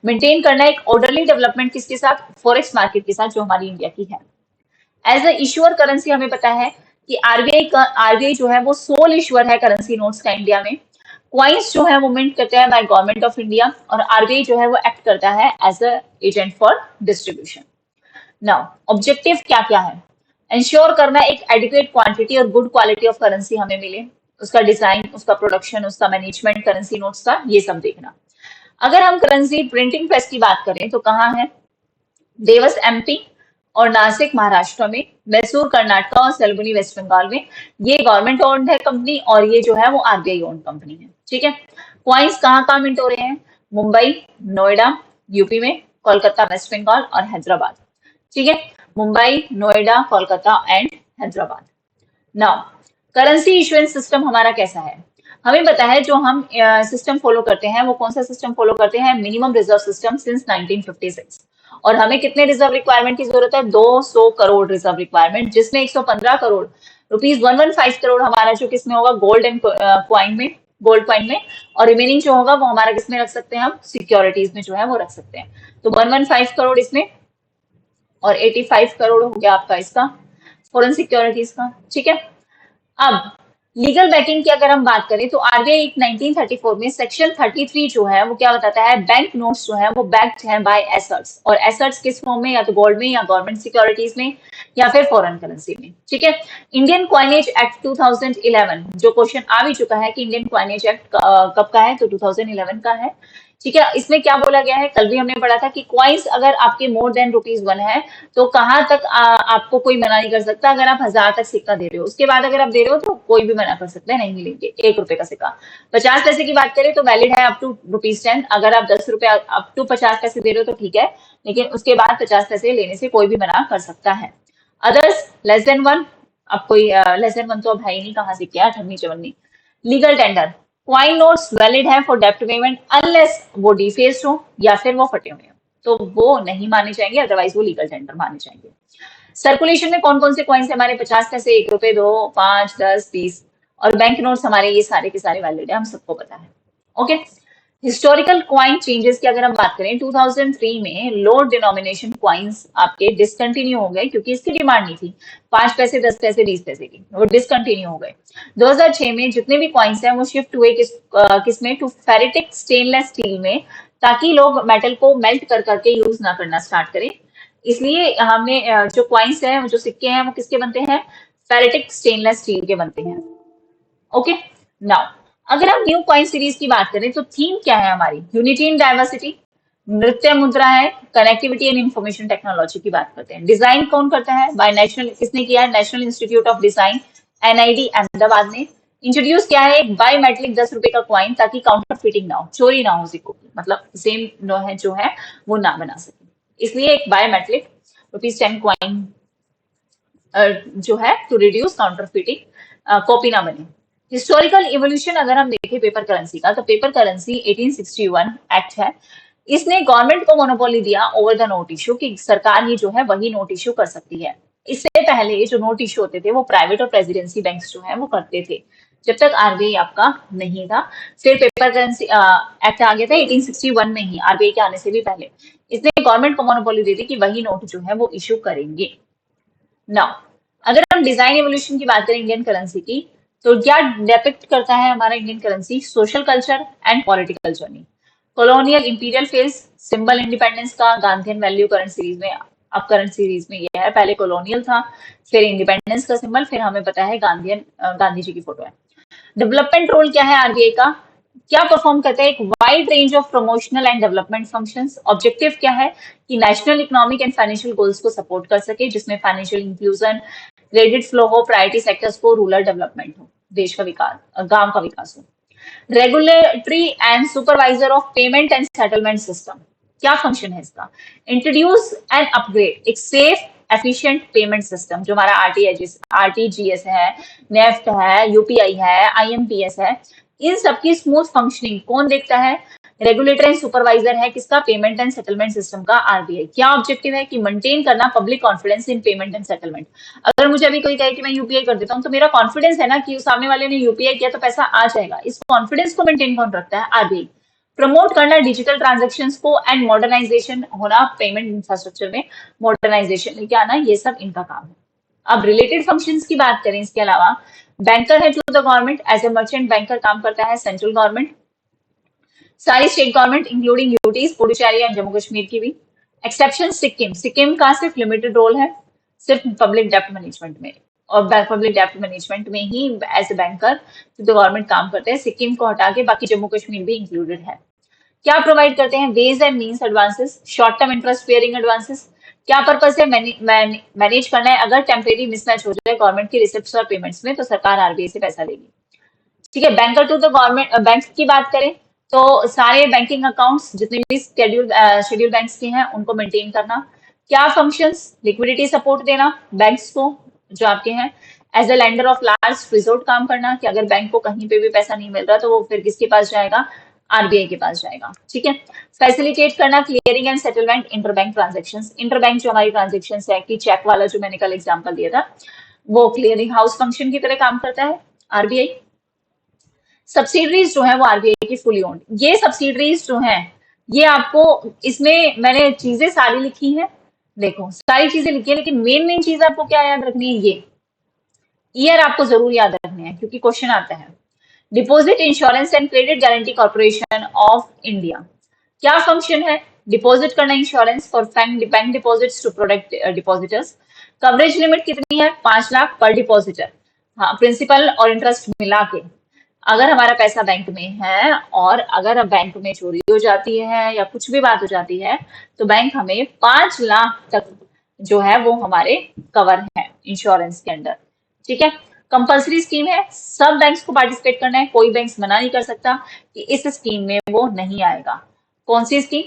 मेंटेन करना एक ऑर्डरली डेवलपमेंट किसके साथ, फॉरेक्स मार्केट के साथ जो हमारी इंडिया की है। एज अ इशुअर करेंसी हमें पता है कि आरबीआई जो है वो सोल इशुअर है करेंसी नोट्स का इंडिया में। क्वाइंस जो है वो मिंट करता है बाय गवर्नमेंट ऑफ इंडिया, और आरबीआई जो है वो एक्ट करता है as a agent for distribution. Now objective क्या क्या है, इंश्योर करना एक एडिक्वेट क्वांटिटी और गुड क्वालिटी ऑफ करेंसी हमें मिले, उसका डिजाइन, उसका प्रोडक्शन, उसका मैनेजमेंट करेंसी नोट्स का, ये सब देखना। अगर हम करेंसी प्रिंटिंग प्रेस की बात करें तो कहाँ है, देवस एमपी और नासिक महाराष्ट्र में, मैसूर कर्नाटक और सेलबुनी वेस्ट बंगाल में। ये गवर्नमेंट ओन्ड है कंपनी और ये जो है वो आरबीआई ओन्ड कंपनी है, ठीक है। क्वाइंस कहाँ कहाँ मिंट हो रहे हैं, मुंबई, नोएडा यूपी में, कोलकाता वेस्ट बंगाल और हैदराबाद, ठीक है। Mumbai, Noida, Kolkata and Hyderabad. Now currency issuance system हमारा कैसा है, हमें पता है जो हम सिस्टम फॉलो करते हैं वो कौन सा सिस्टम फॉलो करते हैं, मिनिमम रिजर्व सिस्टम सिंस 1956। और हमें कितने रिजर्व रिक्वायरमेंट की जरूरत है, 200 करोड़ रिजर्व रिक्वायरमेंट, जिसमें 115 करोड़ रुपीज 115 करोड़ हमारा जो किसमें होगा, गोल्ड एंड क्वाइन में, गोल्ड क्वाइन में, और रिमेनिंग जो होगा वो हमारा किसमें रख सकते हैं, हम सिक्योरिटीज में जो है वो रख सकते हैं। तो 115 करोड़ इसमें और 85 करोड़ हो गया आपका इसका फॉरेन सिक्योरिटीज का, ठीक है। अब लीगल बैकिंग की अगर हम बात करें तो आरबीआई एक 1934 में सेक्शन 33 जो है वो क्या बताता है, बैंक नोट्स जो है वो बैक्ड हैं बाय एसेट्स, और एसेट्स किस फॉर्म में, या तो गोल्ड में या गवर्नमेंट सिक्योरिटीज में या फिर फॉरेन करेंसी में, ठीक है। इंडियन क्वाइनेज एक्ट 2011, जो क्वेश्चन आ भी चुका है कि इंडियन क्वाइनेज एक्ट कब का है, तो 2011 का है, ठीक है। इसमें क्या बोला गया है, कल भी हमने पढ़ा था कि क्वाइंस अगर आपके मोर देन ₹1 है तो कहाँ तक आपको कोई मना नहीं कर सकता, अगर आप 1000 तक सिक्का दे रहे हो, उसके बाद अगर आप दे रहे हो तो कोई भी मना कर सकता है, नहीं लेंगे ₹1 का सिक्का। 50 पैसे की बात करें तो वैलिड है अप टू ₹10, अगर आप ₹10 अप टू 50 पैसे दे रहे हो तो ठीक है, लेकिन उसके बाद 50 पैसे लेने से कोई भी मना कर सकता है। अदर्स लेस देन 1, अब कोई लेस देन 1 तो अब है ही नहीं, कहाँ से क्या 18 legal tender, coin notes valid है फॉर डेप्ट पेमेंट अनलेस वो डिफेस्ड हो या फिर वो फटे हुए हो, तो वो नहीं माने जाएंगे, अदरवाइज वो लीगल टेंडर माने जाएंगे। सर्कुलेशन में कौन कौन से कॉइन्स हमारे, 50 पैसे, ₹1, 2, 5, 10, 20, और बैंक नोट्स हमारे ये सारे के सारे वैलिड है, हम सबको पता है, ओके। हिस्टोरिकल क्वाइन चेंजेस की अगर हम बात करें, 2003 में लो डिनोमिनेशन क्वाइंस आपके डिसकंटिन्यू हो गए क्योंकि इसकी डिमांड नहीं थी, 5 पैसे, 10 पैसे, 20 पैसे की, वो डिसकंटिन्यू हो गए। 2006 में जितने भी क्वाइंस हैं वो शिफ्ट हुए किसमें, टू फेरिटिक स्टेनलेस स्टील में, ताकि लोग मेटल को मेल्ट कर करके यूज ना करना स्टार्ट करें। इसलिए हमने जो क्वाइंस हैं, जो सिक्के हैं, वो किसके बनते हैं, फेरिटिक स्टेनलेस स्टील के बनते हैं, ओके। नाउ अगर हम न्यू कॉइन सीरीज की बात करें तो थीम क्या है हमारी, यूनिटी इन डाइवर्सिटी, नृत्य मुद्रा है, कनेक्टिविटी एंड इंफॉर्मेशन टेक्नोलॉजी की बात करते हैं। डिजाइन कौन करता है, बाय नेशनल, किसने किया है, national institute of design NID Ahmedabad ने। इंट्रोड्यूस क्या है, एक बायोमेट्रिक ₹10 का क्वाइन, ताकि काउंटर फिटिंग ना हो, चोरी ना हो सिक्कों की, मतलब सेम है जो है वो ना बना सके, इसलिए एक बायोमेट्रिक ₹10 क्वाइन जो है to reduce counterfeiting, copy ना बने। हिस्टोरिकल इवोल्यूशन अगर हम देखें पेपर करेंसी का, तो पेपर करेंसी 1861 एक्ट है, इसने गवर्नमेंट को मोनोपोली दिया ओवर द नोट इशू, कि सरकार ही जो है वही नोट इशू कर सकती है। इससे पहले जो नोट इशू होते थे वो प्राइवेट और प्रेसिडेंसी बैंक्स जो है वो करते थे, जब तक आरबीआई आपका नहीं था। फिर पेपर करेंसी एक्ट आ गया था 1861 में ही, आरबीआई के आने से भी पहले। इसने गवर्नमेंट को मोनोपोली दी थी कि वही नोट जो है वो इशू करेंगे। नाउ अगर हम डिजाइन एवोल्यूशन की बात करें इंडियन करेंसी की, तो क्या डेपिक्ट करता है हमारा Indian currency, social culture and political journey, colonial imperial phase, symbol independence का, गांधीयन वैल्यू करंट सीरीज में, अब करंट सीरीज में ये है, पहले कॉलोनियल था, फिर इंडिपेंडेंस का सिंबल, फिर हमें पता है गांधी जी की फोटो है। डेवलपमेंट रोल क्या है आरबीआई का, क्या परफॉर्म करता है? एक wide range of promotional and development functions. Objective क्या है कि national economic and financial goals को सपोर्ट कर सके, जिसमें फाइनेंशियल इंक्लूजन, क्रेडिट फ्लो हो, प्रायोरिटी सेक्टर्स को, रूरल डेवलपमेंट हो, देश का विकास, गांव का विकास हो। Regulatory and supervisor of payment and settlement system. क्या फंक्शन है इसका? इंट्रोड्यूस एंड अपग्रेड एक सेफ एफिशिएंट पेमेंट सिस्टम, जो हमारा आरटीजीएस है, नेफ्ट है, यूपीआई है, आईएमपीएस है, इन सबकी स्मूथ फंक्शनिंग कौन देखता है? रेगुलेटर एंड सुपरवाइजर है किसका? पेमेंट एंड सेटलमेंट सिस्टम का, आरबीआई। क्या ऑब्जेक्टिव है? कि मेंटेन करना public confidence in payment and settlement. अगर मुझे अभी कोई कहे कि मैं यूपीआई कर देता हूँ, तो मेरा कॉन्फिडेंस है ना कि उस सामने वाले ने यूपीआई किया तो पैसा आ जाएगा। इस कॉन्फिडेंस को मेंटेन कौन रखता है? आरबीआई। प्रमोट करना डिजिटल ट्रांजेक्शन को एंड मॉडर्नाइजेशन होना, पेमेंट इंफ्रास्ट्रक्चर में मॉडर्नाइजेशन लेके आना, ये सब इनका काम है। अब रिलेटेड फंक्शंस की बात करें, इसके अलावा बैंकर है to the government, as a merchant banker काम करता है सेंट्रल गवर्नमेंट, सारी state government including UTs, Puducherry and Jammu Kashmir की भी। एक्सेप्शन सिक्किम, सिक्किम का सिर्फ लिमिटेड रोल है, सिर्फ पब्लिक डेप्ट मैनेजमेंट में, और पब्लिक डेप्ट मैनेजमेंट में ही as a banker to the government काम करते हैं। सिक्किम को हटा के बाकी जम्मू कश्मीर भी इंक्लूडेड है। क्या प्रोवाइड करते हैं? Ways and means advances, short term interest bearing advances. क्या पर्पस है? मैनेज करना है अगर टेम्परेरी मिसमैच हो जाए गवर्नमेंट की रिसिप्ट्स और पेमेंट्स में, तो सरकार आरबीआई से पैसा लेगी। ठीक है। Banker to the government bank की बात करें तो सारे बैंकिंग अकाउंट्स जितने भी शेड्यूल बैंक्स के हैं उनको मेंटेन करना। क्या फंक्शंस? लिक्विडिटी सपोर्ट देना बैंक्स को जो आपके हैं। As a lender of last resort काम करना, कि अगर बैंक को कहीं पे भी पैसा नहीं मिल रहा तो वो फिर किसके पास जाएगा? आरबीआई के पास जाएगा। ठीक है। फैसिलिटेट करना clearing and settlement interbank transaction. Interbank जो हमारी ट्रांजेक्शन है, कि चेक वाला जो मैंने कल एग्जाम्पल दिया था, वो क्लियरिंग हाउस फंक्शन की तरह काम करता है आरबीआई। सब्सिडरीज जो है वो आरबीआई की फुली ओन्ड। ये सब्सिडरीज जो हैं, ये आपको, इसमें मैंने चीजें सारी लिखी हैं, देखो सारी चीजें लिखी है, लेकिन मेन मेन चीज आपको क्या याद रखनी है? ये ईयर आपको जरूर याद रखने हैं, क्योंकि क्वेश्चन आता है। Deposit insurance and credit guarantee corporation of India. क्या फंक्शन है? डिपॉजिट करना insurance for bank deposits to product depositors. Coverage limit कितनी है? 5 लाख पर डिपॉजिटर। हाँ, प्रिंसिपल और इंटरेस्ट मिला के। अगर हमारा पैसा बैंक में है और अगर अब बैंक में चोरी हो जाती है या कुछ भी बात हो जाती है, तो बैंक हमें 5 लाख तक जो है वो हमारे कवर है इंश्योरेंस के अंदर। ठीक है। कंपल्सरी स्कीम है, सब बैंक्स को पार्टिसिपेट करना है, कोई बैंक मना नहीं कर सकता कि इस स्कीम में वो नहीं आएगा। कौन सी scheme?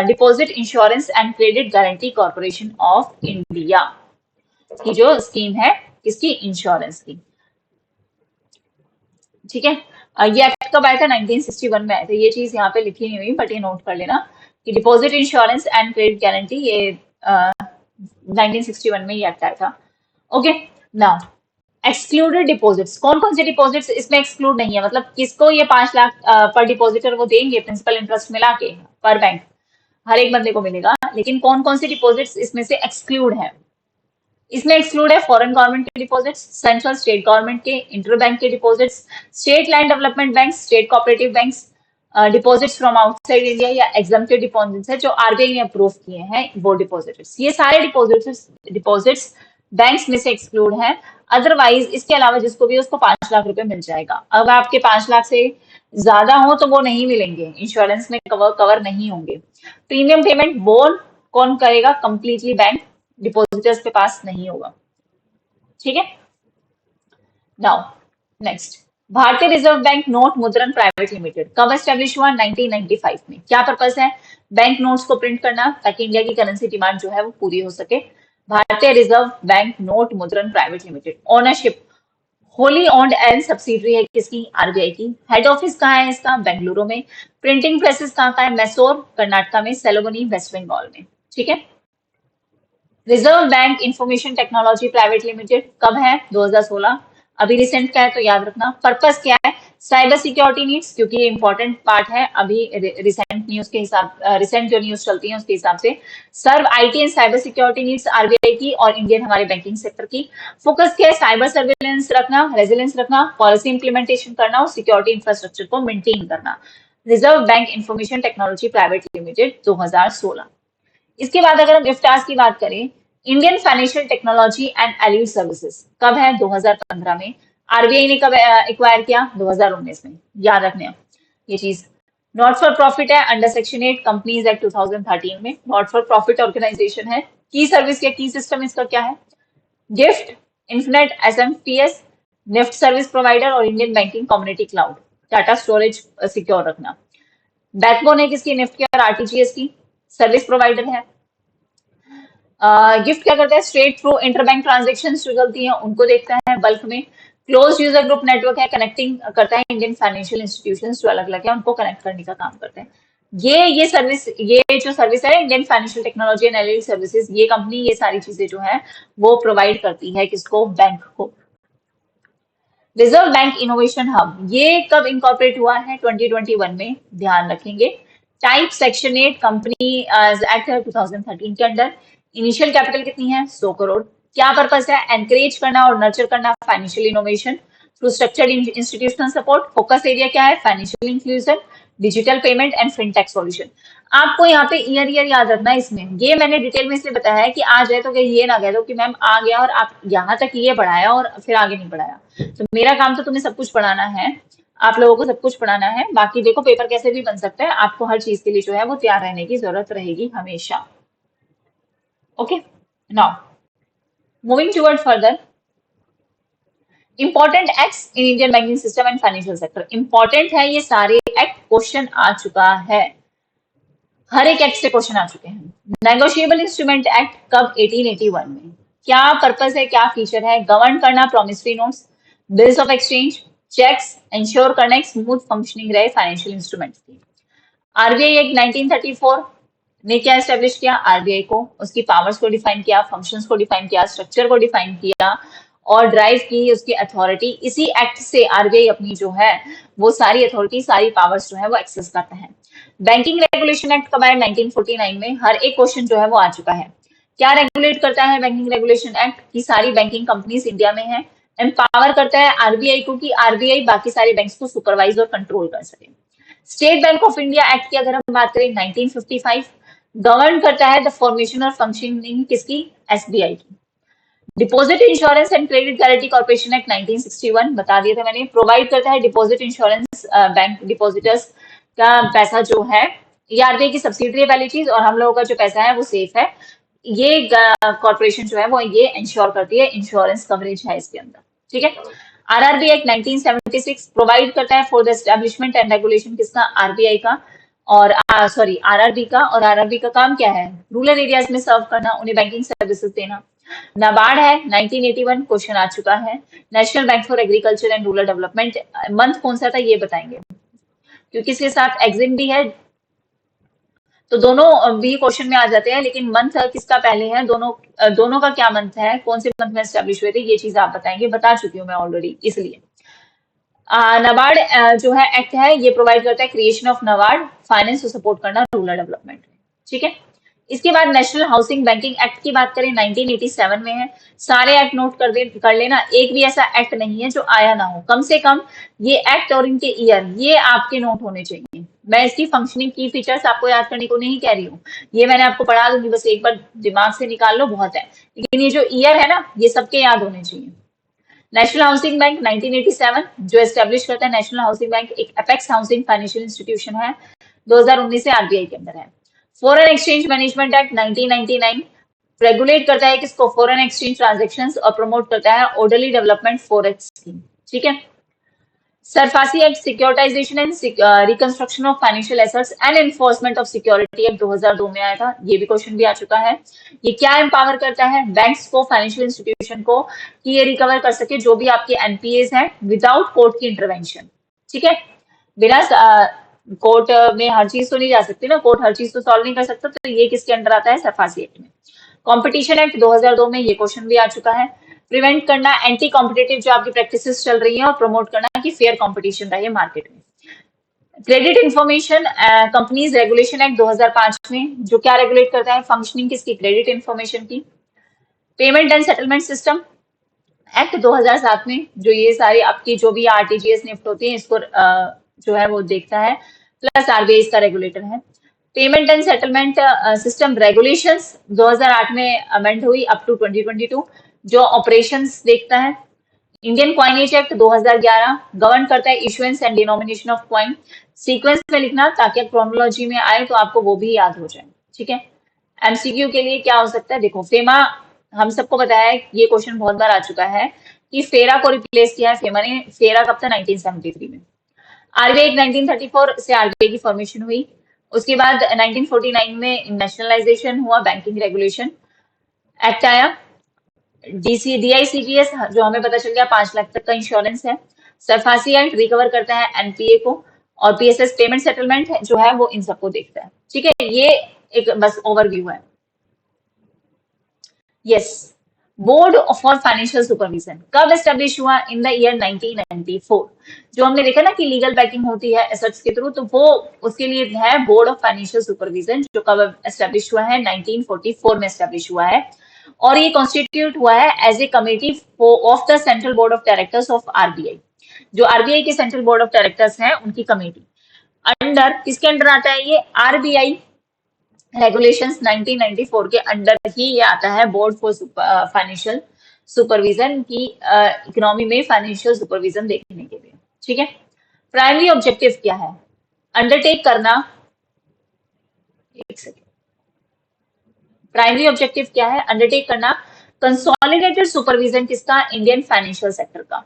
Deposit insurance and credit guarantee corporation of India की जो स्कीम है, किसकी? इंश्योरेंस की। ठीक है। ये एक्ट कब आया था? 1961 में आया था। ये चीज यहाँ पे लिखी नहीं हुई, बट ये नोट कर लेना कि deposit insurance and credit guarantee, ये 1961 में ये एक्ट आया था। ओके। नाउ एक्सक्लूडेड डिपॉजिट्स, कौन कौन से डिपॉजिट्स इसमें एक्सक्लूड नहीं है? मतलब किसको ये 5 लाख पर डिपॉजिटर वो देंगे, प्रिंसिपल इंटरेस्ट मिला के पर बैंक, हर एक बंदे को मिलेगा, लेकिन कौन कौन से डिपॉजिट्स इसमें से एक्सक्लूड है? इसमें एक्सक्लूड है फॉरेन गवर्नमेंट के डिपॉजिट्स, सेंट्रल स्टेट गवर्नमेंट के, इंटर बैंक के deposits, state land development bank, state cooperative banks, deposits from outside India या एग्जम्प्टेड डिपॉजिट्स है जो आरबीआई ने अप्रूव किए हैं, वो डिपॉजिट्स। ये सारे डिपॉजिट्स बैंक्स में से एक्सक्लूड है। अदरवाइज इसके अलावा जिसको भी उसको 5 लाख रुपए मिल जाएगा। अब आपके 5 लाख से ज्यादा हो तो वो नहीं मिलेंगे, इंश्योरेंस में कवर नहीं होंगे। प्रीमियम पेमेंट बोन कौन करेगा? कंप्लीटली बैंक, डिपॉजिटर्स के पास नहीं होगा। ठीक है। नाउ नेक्स्ट, भारतीय रिजर्व बैंक नोट मुद्रण प्राइवेट लिमिटेड कब एस्टेब्लिश हुआ? 1995 में। क्या पर्पस है? बैंक नोट्स को प्रिंट करना, ताकि इंडिया की करेंसी डिमांड जो है वो पूरी हो सके। भारतीय रिजर्व बैंक नोट मुद्रण private limited. Ownership wholly owned and subsidiary है किसकी? आरबीआई की। हेड ऑफिस कहाँ है इसका? बेंगलुरु में। प्रिंटिंग प्रेसेस कहाँ का है? मैसूर कर्नाटका में, सेलोगनी वेस्ट बंगाल में। ठीक है। Reserve Bank Information Technology Private limited कब है? 2016। अभी रिसेंट का है तो याद रखना। पर्पस क्या है? साइबर सिक्योरिटी नीड्स, क्योंकि ये इंपॉर्टेंट पार्ट है अभी रिसेंट न्यूज के हिसाब, रिसेंट जो न्यूज चलती है उसके हिसाब से। Serve IT and cyber security needs RBI की और इंडियन हमारे बैंकिंग सेक्टर की। फोकस क्या है? साइबर सर्विलेंस रखना, रेजिलेंस रखना, पॉलिसी इंप्लीमेंटेशन करना और सिक्योरिटी इंफ्रास्ट्रक्चर को मेंटेन करना। Reserve Bank Information Technology Private Limited 2016। इसके बाद अगर हम इफ्टास की बात करें, Indian Financial Technology and Allied Services कब है? 2015 में। आरबीआई ने कब एक्वायर किया? 2019 में। याद रखने हैं। ये चीज नॉट फॉर प्रॉफिट है अंडर सेक्शन 8 कंपनीज एक्ट 2013 में। नॉट फॉर प्रॉफिट ऑर्गेनाइजेशन है। की सर्विस या की सिस्टम इसका क्या है? Gift, INFINET, SMPS, NEFT service provider और Indian banking community cloud, data storage secure रखना। बैकबोन है किसकी? निफ्ट की और आरटीजीएस की। सर्विस प्रोवाइडर है। गिफ्ट क्या करता है? स्ट्रेट थ्रू इंटरबैंक ट्रांजेक्शन जो चलती हैं उनको देखता है बल्क में। क्लोज यूजर ग्रुप नेटवर्क है, कनेक्टिंग करता है इंडियन फाइनेंशियल इंस्टीट्यूशंस जो अलग अलग है उनको कनेक्ट करने का काम करते हैं। ये सर्विस, ये जो सर्विस है Indian Financial Technology and analytics services, ये कंपनी ये सारी चीजें जो है वो प्रोवाइड करती है किसको? बैंक को। रिजर्व बैंक इनोवेशन हब ये कब इनकॉर्पोरेट हुआ है? 2021 में, ध्यान रखेंगे। टाइप सेक्शन 8 कंपनी एक्ट है 2013 के अंडर। इनिशियल कैपिटल कितनी है? 100 करोड़। क्या पर्पस है? एनकरेज करना और नर्चर करना financial innovation through structured institutional support. Focus area क्या है? Financial inclusion, digital payment and fintech solution. आपको यहाँ पे ईयर याद रखना है इसमें। ये मैंने डिटेल में इसलिए बताया है कि आ जाए तो ये ना कह दो कि मैम आ गया और आप यहाँ तक ये पढ़ाया और फिर आगे नहीं पढ़ाया। तो मेरा काम तो तुम्हें सब कुछ पढ़ाना है, आप लोगों को सब कुछ पढ़ाना है। बाकी देखो पेपर कैसे भी बन सकता है, आपको हर चीज के लिए जो है वो तैयार रहने की जरूरत रहेगी हमेशा। Okay, now moving toward further, important acts in Indian banking system and financial sector. Important है ये सारे एक्ट, क्वेश्चन आ चुका है, हर एक एक्ट से क्वेश्चन आ चुके हैं। नेगोशिएबल इंस्ट्रूमेंट एक्ट कब? 1881 में। क्या पर्पस है, क्या फीचर है? गवर्न करना promissory notes, bills of exchange, cheques, insure करना एक स्मूथ फंक्शनिंग रहे फाइनेंशियल इंस्ट्रूमेंट्स की। आरबीआई एक्ट 1934 ने क्या एस्टेब्लिश किया? आरबीआई को, उसकी पावर्स को डिफाइन किया, फंक्शंस को डिफाइन किया, स्ट्रक्चर को डिफाइन किया और ड्राइव की उसकी अथॉरिटी। इसी एक्ट से आरबीआई अपनी जो है वो सारी अथॉरिटी, सारी पावर्स जो है वो एक्सेस करता है। बैंकिंग रेगुलेशन एक्ट कब आया? 1949 में। हर एक क्वेश्चन जो है वो आ चुका है। क्या रेगुलेट करता है बैंकिंग रेगुलेशन एक्ट? की सारी बैंकिंग कंपनीज इंडिया में है। एम्पावर करता है आरबीआई को कि आरबीआई बाकी सारे बैंक्स को सुपरवाइज और कंट्रोल कर सके। State bank of India act की अगर हम बात करें 1955, गवर्न करता है द फॉर्मेशन और फंक्शनिंग किसकी? एसबीआई की। Deposit insurance and credit guarantee corporation act 1961 बता दिया था मैंने, प्रोवाइड करता है डिपॉजिट इंश्योरेंस, बैंक डिपॉजिटर्स का पैसा जो है, ये आरबीआई की सब्सिडरी है पहली चीज, और हम लोगों का जो पैसा है वो सेफ है। ये कॉर्पोरेशन जो है वो ये इंश्योर करती है, इंश्योरेंस कवरेज है इसके अंदर, ठीक है। आरआरबी एक्ट 1976 प्रोवाइड करता है for the establishment and regulation किसका? आरबीआई का और सॉरी आरआरबी का। और आरआरबी का काम क्या है? रूरल एरियाज में सर्व करना, उन्हें बैंकिंग सर्विसेज देना। नाबार्ड है 1981, क्वेश्चन आ चुका है। National bank for agriculture and rural development, month कौन सा था ये बताएंगे, क्योंकि इसके साथ एग्जिम भी है तो दोनों भी क्वेश्चन में आ जाते हैं, लेकिन मंथ किसका पहले है, दोनों का क्या मंथ है, कौन से मंथ में एस्टेब्लिश हुए थे, ये चीज आप बताएंगे। बता चुकी हूँ मैं ऑलरेडी, इसलिए नाबार्ड जो है एक्ट है ये प्रोवाइड करता है क्रिएशन ऑफ नाबार्ड, फाइनेंस को सपोर्ट करना रूरल डेवलपमेंट में, ठीक है। इसके बाद नेशनल हाउसिंग बैंकिंग एक्ट की बात करें 1987 में है। सारे एक्ट नोट कर लेना, एक भी ऐसा एक्ट नहीं है जो आया ना हो, कम से कम ये एक्ट और इनके ईयर ये आपके नोट होने चाहिए। मैं इसकी फंक्शनिंग की फीचर्स आपको याद करने को नहीं कह रही हूँ, ये मैंने आपको पढ़ा दूंगी, बस एक बार दिमाग से निकाल लो बहुत है, लेकिन ये जो ईयर है ना ये सबके याद होने चाहिए। नेशनल हाउसिंग बैंक 1987 जो एस्टेब्लिश करता है, नेशनल हाउसिंग बैंक एक अपेक्स हाउसिंग फाइनेंशियल इंस्टीट्यूशन है, 2019 से आरबीआई के अंदर है। Foreign exchange management act 1999 regulate करता है किसको? फॉरेन एक्सचेंज ट्रांजैक्शंस और प्रमोट करता है ऑर्डरली डेवलपमेंट फॉरेक्स स्कीम, ठीक है। SARFAESI act securitisation and reconstruction of financial assets and enforcement of security act 2002 में आया था, ये भी क्वेश्चन भी आ चुका है। ये क्या एम्पावर करता है? बैंक्स को, फाइनेंशियल इंस्टीट्यूशन को, कि ये रिकवर कर सके जो भी आपके एनपीएस हैं विदाउट कोर्ट की इंटरवेंशन, ठीक है। बिना कोर्ट में हर चीज तो नहीं जा सकती ना, कोर्ट हर चीज तो सॉल्व नहीं कर सकता, तो ये किसके अंडर आता है? सरफासी एक्ट में। कॉम्पिटिशन एक्ट 2002 में ये क्वेश्चन भी आ चुका है, प्रिवेंट करना एंटी कॉम्पिटेटिव जो आपकी प्रैक्टिसेस चल रही है और प्रमोट करना कि फेयर कंपटीशन रहे मार्केट में। Credit information companies regulation act 2005 में जो क्या रेगुलेट करता है? फंक्शनिंग किसकी? क्रेडिट इंफॉर्मेशन की। Payment and settlement system act 2007 में जो ये सारी आपकी जो भी आरटीजीएस निफ्ट होती है इसको जो है वो देखता है, प्लस आरबीआई इसका रेगुलेटर है। Payment and settlement system regulations 2008 में अमेंड हुई अप टू 2022 जो ऑपरेशंस देखता है। इंडियन क्वाइनेज एक्ट 2011 गवर्न करता है issuance and denomination of coin. Sequence में लिखना ताकि क्रोनोलॉजी में आए तो आपको वो भी याद हो जाए, ठीक है। एमसीक्यू के लिए क्या हो सकता है, देखो फेमा, हम सबको पता है, ये क्वेश्चन बहुत बार आ चुका है कि फेरा को रिप्लेस किया है फेमा ने। फेरा कब था, 1973 में। आरबीआई 1934 से आरबीआई की फॉर्मेशन हुई। उसके बाद 1949 में नेशनलाइजेशन हुआ, बैंकिंग रेगुलेशन एक्ट आया। डीआईसीजीएस जो हमें पता चल गया 5 लाख तक का इंश्योरेंस है। सरफासी एक्ट रिकवर करता है एनपीए को। और पीएसएस पेमेंट सेटलमेंट जो है वो इन सबको देखता है, ठीक है। ये एक बस ओवरव्यू है। Yes, board for financial supervision कब एस्टेब्लिश हुआ, इन द ईयर 1994। जो हमने देखा ना कि लीगल बैकिंग होती है एसेट्स के थ्रू, तो वो उसके लिए है बोर्ड ऑफ फाइनेंशियल सुपरविजन, जो कब एस्टेब्लिश हुआ है, 1944 में एस्टेब्लिश हुआ है। और ये कॉन्स्टिट्यूट हुआ है as a committee of the central board of directors of RBI. जो आरबीआई के सेंट्रल बोर्ड ऑफ डायरेक्टर्स हैं उनकी कमेटी अंडर, किसके अंडर आता है ये, आरबीआई रेगुलेशंस 1994 के अंडर ही ये आता है, बोर्ड फॉर फाइनेंशियल सुपरविजन की इकोनॉमी में फाइनेंशियल सुपरविजन देखने के लिए, ठीक है। प्राइमरी ऑब्जेक्टिव क्या है, अंडरटेक करना, एक सेकेंड, प्राइमरी ऑब्जेक्टिव क्या है, अंडरटेक करना कंसोलिडेटेड सुपरविजन किसका, इंडियन फाइनेंशियल सेक्टर का।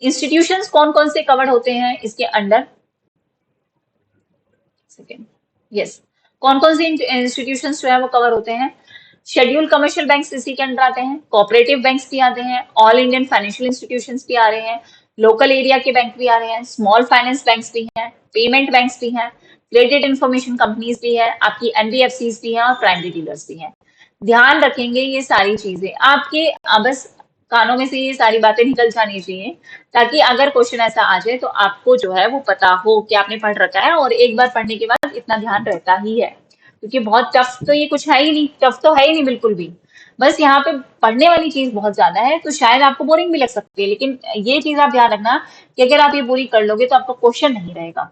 इंस्टीट्यूशंस कौन कौन से कवर्ड होते हैं इसके अंडर, सेकेंड, यस, कौन कौन से इंस्टीट्यूशंस जो है वो कवर होते हैं। शेड्यूल कमर्शियल बैंक्स इसी के अंडर आते हैं, कोऑपरेटिव बैंक्स भी आते हैं, ऑल इंडियन फाइनेंशियल इंस्टीट्यूशंस भी आ रहे हैं, लोकल एरिया के बैंक भी आ रहे हैं, स्मॉल फाइनेंस बैंक्स भी हैं, पेमेंट बैंक्स भी हैं, क्रेडिट इंफॉर्मेशन कंपनीज भी है, आपकी एनबीएफसीज भी हैं और प्राइमरी डीलर्स भी हैं। ध्यान रखेंगे ये सारी चीजें आपके, बस कानों में से ये सारी बातें निकल जानी चाहिए, ताकि अगर क्वेश्चन ऐसा आ जाए तो आपको जो है वो पता हो कि आपने पढ़ रखा है। और एक बार पढ़ने के बाद इतना ध्यान रहता ही है, क्योंकि बहुत टफ तो ये कुछ है ही नहीं, टफ तो है ही नहीं बिल्कुल भी। बस यहाँ पे पढ़ने वाली चीज बहुत ज्यादा है, तो शायद आपको बोरिंग भी लग सकती है, लेकिन ये चीज आप ध्यान रखना कि अगर आप ये पूरी कर लोगे तो आपका क्वेश्चन नहीं रहेगा।